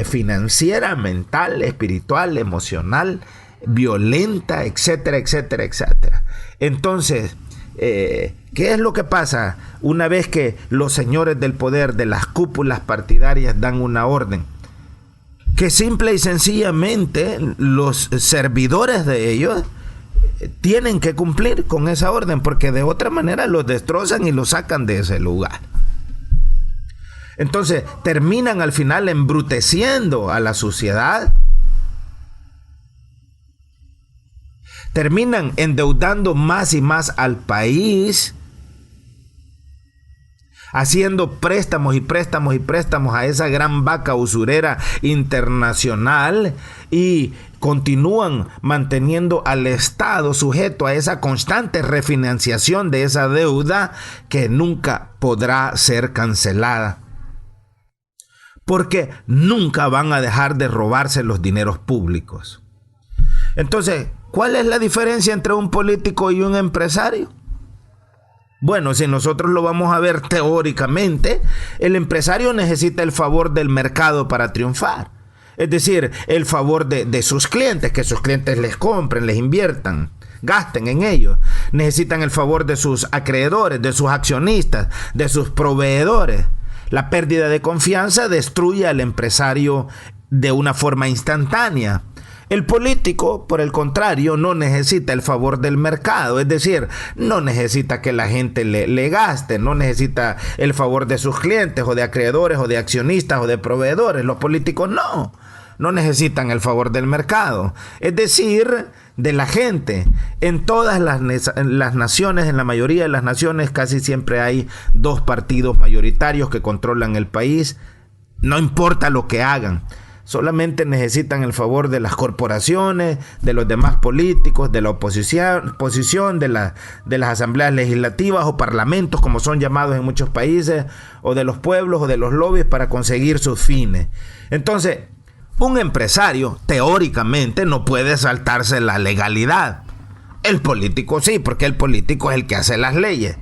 financiera, mental, espiritual, emocional, violenta, etcétera, etcétera, etcétera. Entonces, ¿qué es lo que pasa una vez que los señores del poder de las cúpulas partidarias dan una orden? Que simple y sencillamente los servidores de ellos tienen que cumplir con esa orden, porque de otra manera los destrozan y los sacan de ese lugar. Entonces terminan al final embruteciendo a la sociedad, terminan endeudando más y más al país, haciendo préstamos y préstamos y préstamos a esa gran vaca usurera internacional, y continúan manteniendo al Estado sujeto a esa constante refinanciación de esa deuda que nunca podrá ser cancelada, porque nunca van a dejar de robarse los dineros públicos. Entonces, ¿cuál es la diferencia entre un político y un empresario? Bueno, si nosotros lo vamos a ver teóricamente, el empresario necesita el favor del mercado para triunfar. Es decir, el favor de sus clientes, que sus clientes les compren, les inviertan, gasten en ellos. Necesitan el favor de sus acreedores, de sus accionistas, de sus proveedores. La pérdida de confianza destruye al empresario de una forma instantánea. El político, por el contrario, no necesita el favor del mercado, es decir, no necesita que la gente le gaste, no necesita el favor de sus clientes o de acreedores o de accionistas o de proveedores. Los políticos no necesitan el favor del mercado, es decir, de la gente. En todas las naciones, en la mayoría de las naciones, casi siempre hay dos partidos mayoritarios que controlan el país, no importa lo que hagan. Solamente necesitan el favor de las corporaciones, de los demás políticos, de la oposición, de las asambleas legislativas o parlamentos, como son llamados en muchos países, o de los pueblos o de los lobbies para conseguir sus fines. Entonces, un empresario teóricamente no puede saltarse la legalidad. El político sí, porque el político es el que hace las leyes.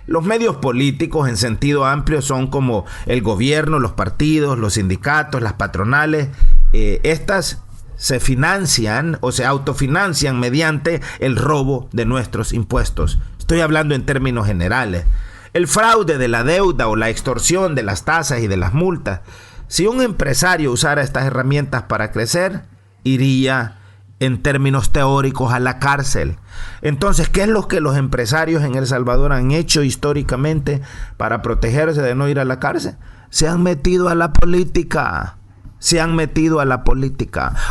Los medios políticos en sentido amplio son como el gobierno, los partidos, los sindicatos, las patronales. Estas se financian o se autofinancian mediante el robo de nuestros impuestos. Estoy hablando en términos generales. El fraude de la deuda o la extorsión de las tasas y de las multas. Si un empresario usara estas herramientas para crecer, iría en términos teóricos a la cárcel. Entonces, ¿qué es lo que los empresarios en El Salvador han hecho históricamente para protegerse de no ir a la cárcel? Se han metido a la política.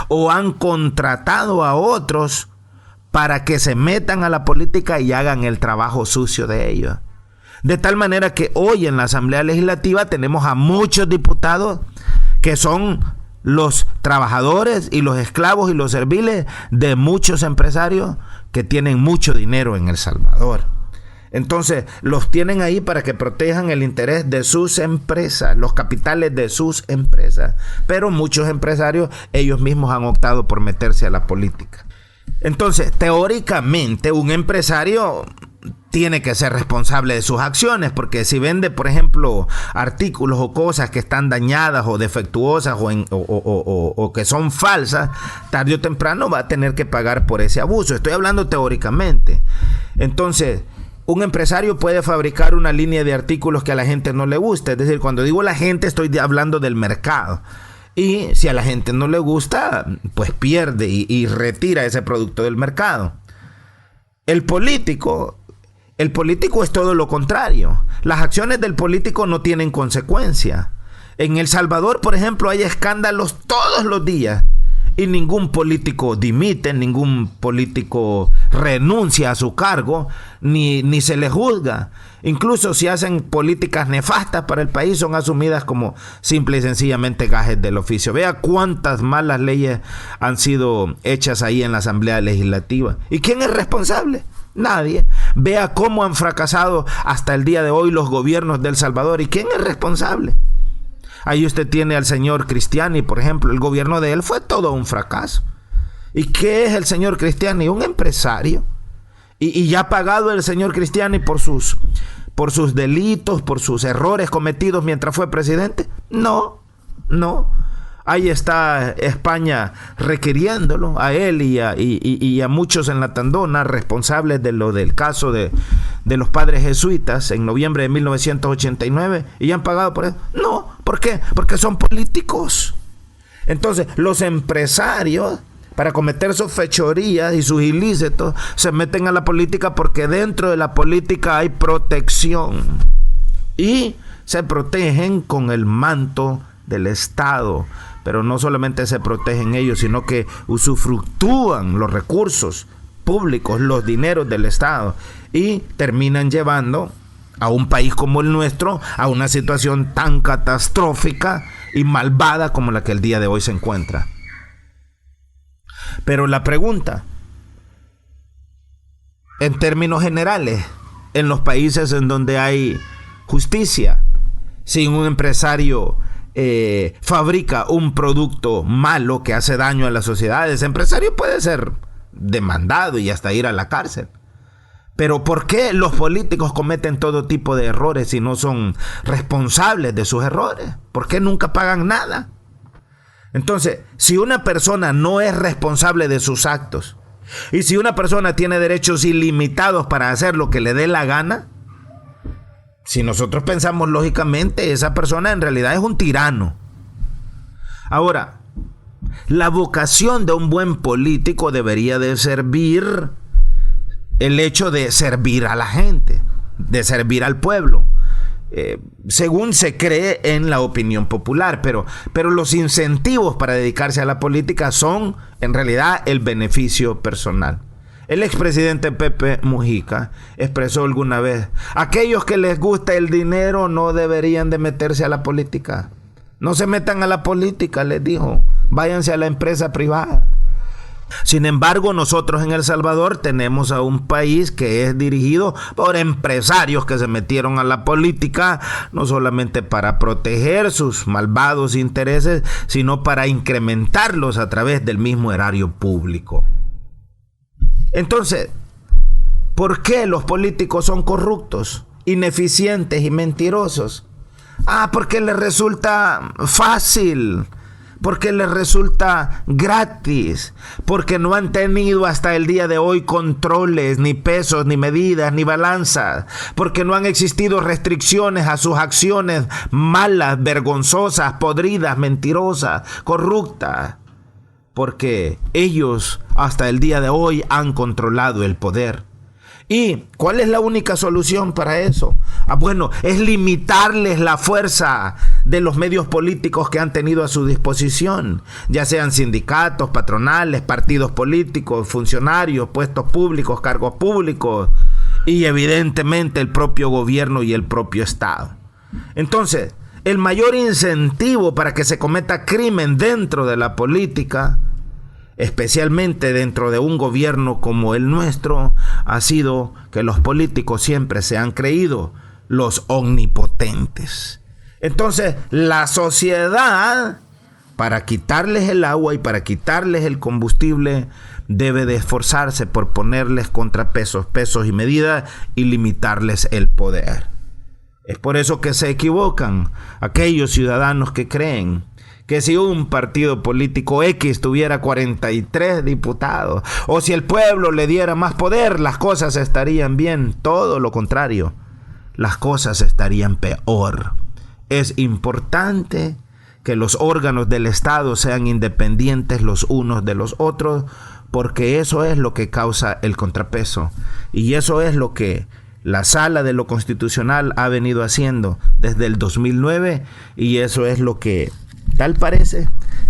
O han contratado a otros para que se metan a la política y hagan el trabajo sucio de ellos. De tal manera que hoy en la Asamblea Legislativa tenemos a muchos diputados que son los trabajadores y los esclavos y los serviles de muchos empresarios que tienen mucho dinero en El Salvador. Entonces, los tienen ahí para que protejan el interés de sus empresas, los capitales de sus empresas. Pero muchos empresarios, ellos mismos han optado por meterse a la política. Entonces, teóricamente, un empresario tiene que ser responsable de sus acciones, porque si vende, por ejemplo, artículos o cosas que están dañadas o defectuosas o que son falsas, tarde o temprano va a tener que pagar por ese abuso. Estoy hablando teóricamente. Entonces, un empresario puede fabricar una línea de artículos que a la gente no le gusta. Es decir, cuando digo la gente, estoy hablando del mercado. Y si a la gente no le gusta, pues pierde y retira ese producto del mercado. El político es todo lo contrario. Las acciones del político no tienen consecuencia. En El Salvador, por ejemplo, hay escándalos todos los días. Y ningún político dimite, ningún político renuncia a su cargo, ni se le juzga. Incluso si hacen políticas nefastas para el país, son asumidas como simple y sencillamente gajes del oficio. Vea cuántas malas leyes han sido hechas ahí en la Asamblea Legislativa. ¿Y quién es responsable? Nadie. Vea cómo han fracasado hasta el día de hoy los gobiernos de El Salvador. ¿Y quién es responsable? Ahí usted tiene al señor Cristiani, por ejemplo. El gobierno de él fue todo un fracaso. ¿Y qué es el señor Cristiani? Un empresario. Y ya ha pagado el señor Cristiani por sus delitos, por sus errores cometidos mientras fue presidente. No. Ahí está España requiriéndolo a él y a muchos en la Tandona responsables de lo del caso de los padres jesuitas en noviembre de 1989 y han pagado por eso. No, ¿por qué? Porque son políticos. Entonces, los empresarios, para cometer sus fechorías y sus ilícitos, se meten a la política porque dentro de la política hay protección y se protegen con el manto del Estado. Pero no solamente se protegen ellos, sino que usufructúan los recursos públicos, los dineros del Estado, y terminan llevando a un país como el nuestro a una situación tan catastrófica y malvada como la que el día de hoy se encuentra. Pero la pregunta, en términos generales, en los países en donde hay justicia, si un empresario fabrica un producto malo que hace daño a la sociedad, ese empresario puede ser demandado y hasta ir a la cárcel. Pero ¿por qué los políticos cometen todo tipo de errores y no son responsables de sus errores? ¿Por qué nunca pagan nada? Entonces, si una persona no es responsable de sus actos y si una persona tiene derechos ilimitados para hacer lo que le dé la gana, si nosotros pensamos lógicamente, esa persona en realidad es un tirano. Ahora, la vocación de un buen político debería de servir el hecho de servir a la gente, de servir al pueblo, según se cree en la opinión popular, pero los incentivos para dedicarse a la política son en realidad el beneficio personal. El expresidente Pepe Mujica expresó alguna vez: aquellos que les gusta el dinero no deberían de meterse a la política. No se metan a la política, les dijo. Váyanse a la empresa privada. Sin embargo, nosotros en El Salvador tenemos a un país que es dirigido por empresarios que se metieron a la política, no solamente para proteger sus malvados intereses, sino para incrementarlos a través del mismo erario público. Entonces, ¿por qué los políticos son corruptos, ineficientes y mentirosos? Porque les resulta fácil, porque les resulta gratis, porque no han tenido hasta el día de hoy controles, ni pesos, ni medidas, ni balanzas, porque no han existido restricciones a sus acciones malas, vergonzosas, podridas, mentirosas, corruptas. Porque ellos hasta el día de hoy han controlado el poder. ¿Y cuál es la única solución para eso? Bueno, es limitarles la fuerza de los medios políticos que han tenido a su disposición, ya sean sindicatos, patronales, partidos políticos, funcionarios, puestos públicos, cargos públicos, y evidentemente el propio gobierno y el propio Estado. Entonces, el mayor incentivo para que se cometa crimen dentro de la política, especialmente dentro de un gobierno como el nuestro, ha sido que los políticos siempre se han creído los omnipotentes. Entonces, la sociedad, para quitarles el agua y para quitarles el combustible, debe de esforzarse por ponerles contrapesos, pesos y medidas y limitarles el poder. Es por eso que se equivocan aquellos ciudadanos que creen que si un partido político X tuviera 43 diputados, o si el pueblo le diera más poder, las cosas estarían bien. Todo lo contrario, las cosas estarían peor. Es importante que los órganos del Estado sean independientes los unos de los otros, porque eso es lo que causa el contrapeso. Y eso es lo que la Sala de lo Constitucional ha venido haciendo desde el 2009, y eso es lo que tal parece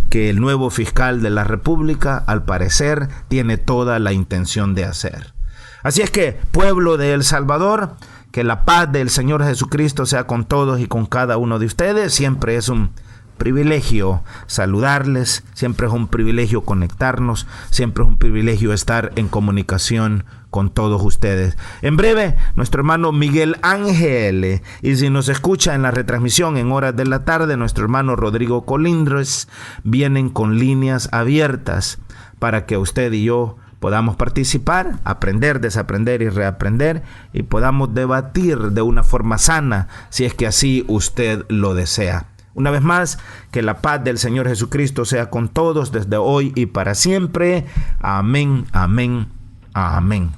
que el nuevo fiscal de la República, al parecer, tiene toda la intención de hacer. Así es que, pueblo de El Salvador, que la paz del Señor Jesucristo sea con todos y con cada uno de ustedes. Siempre es un privilegio saludarles, siempre es un privilegio conectarnos, siempre es un privilegio estar en comunicación con todos ustedes. En breve, nuestro hermano Miguel Ángel, y si nos escucha en la retransmisión en horas de la tarde, nuestro hermano Rodrigo Colindres, vienen con líneas abiertas para que usted y yo podamos participar, aprender, desaprender y reaprender, y podamos debatir de una forma sana, si es que así usted lo desea. Una vez más, que la paz del Señor Jesucristo sea con todos desde hoy y para siempre. Amén, amén, amén.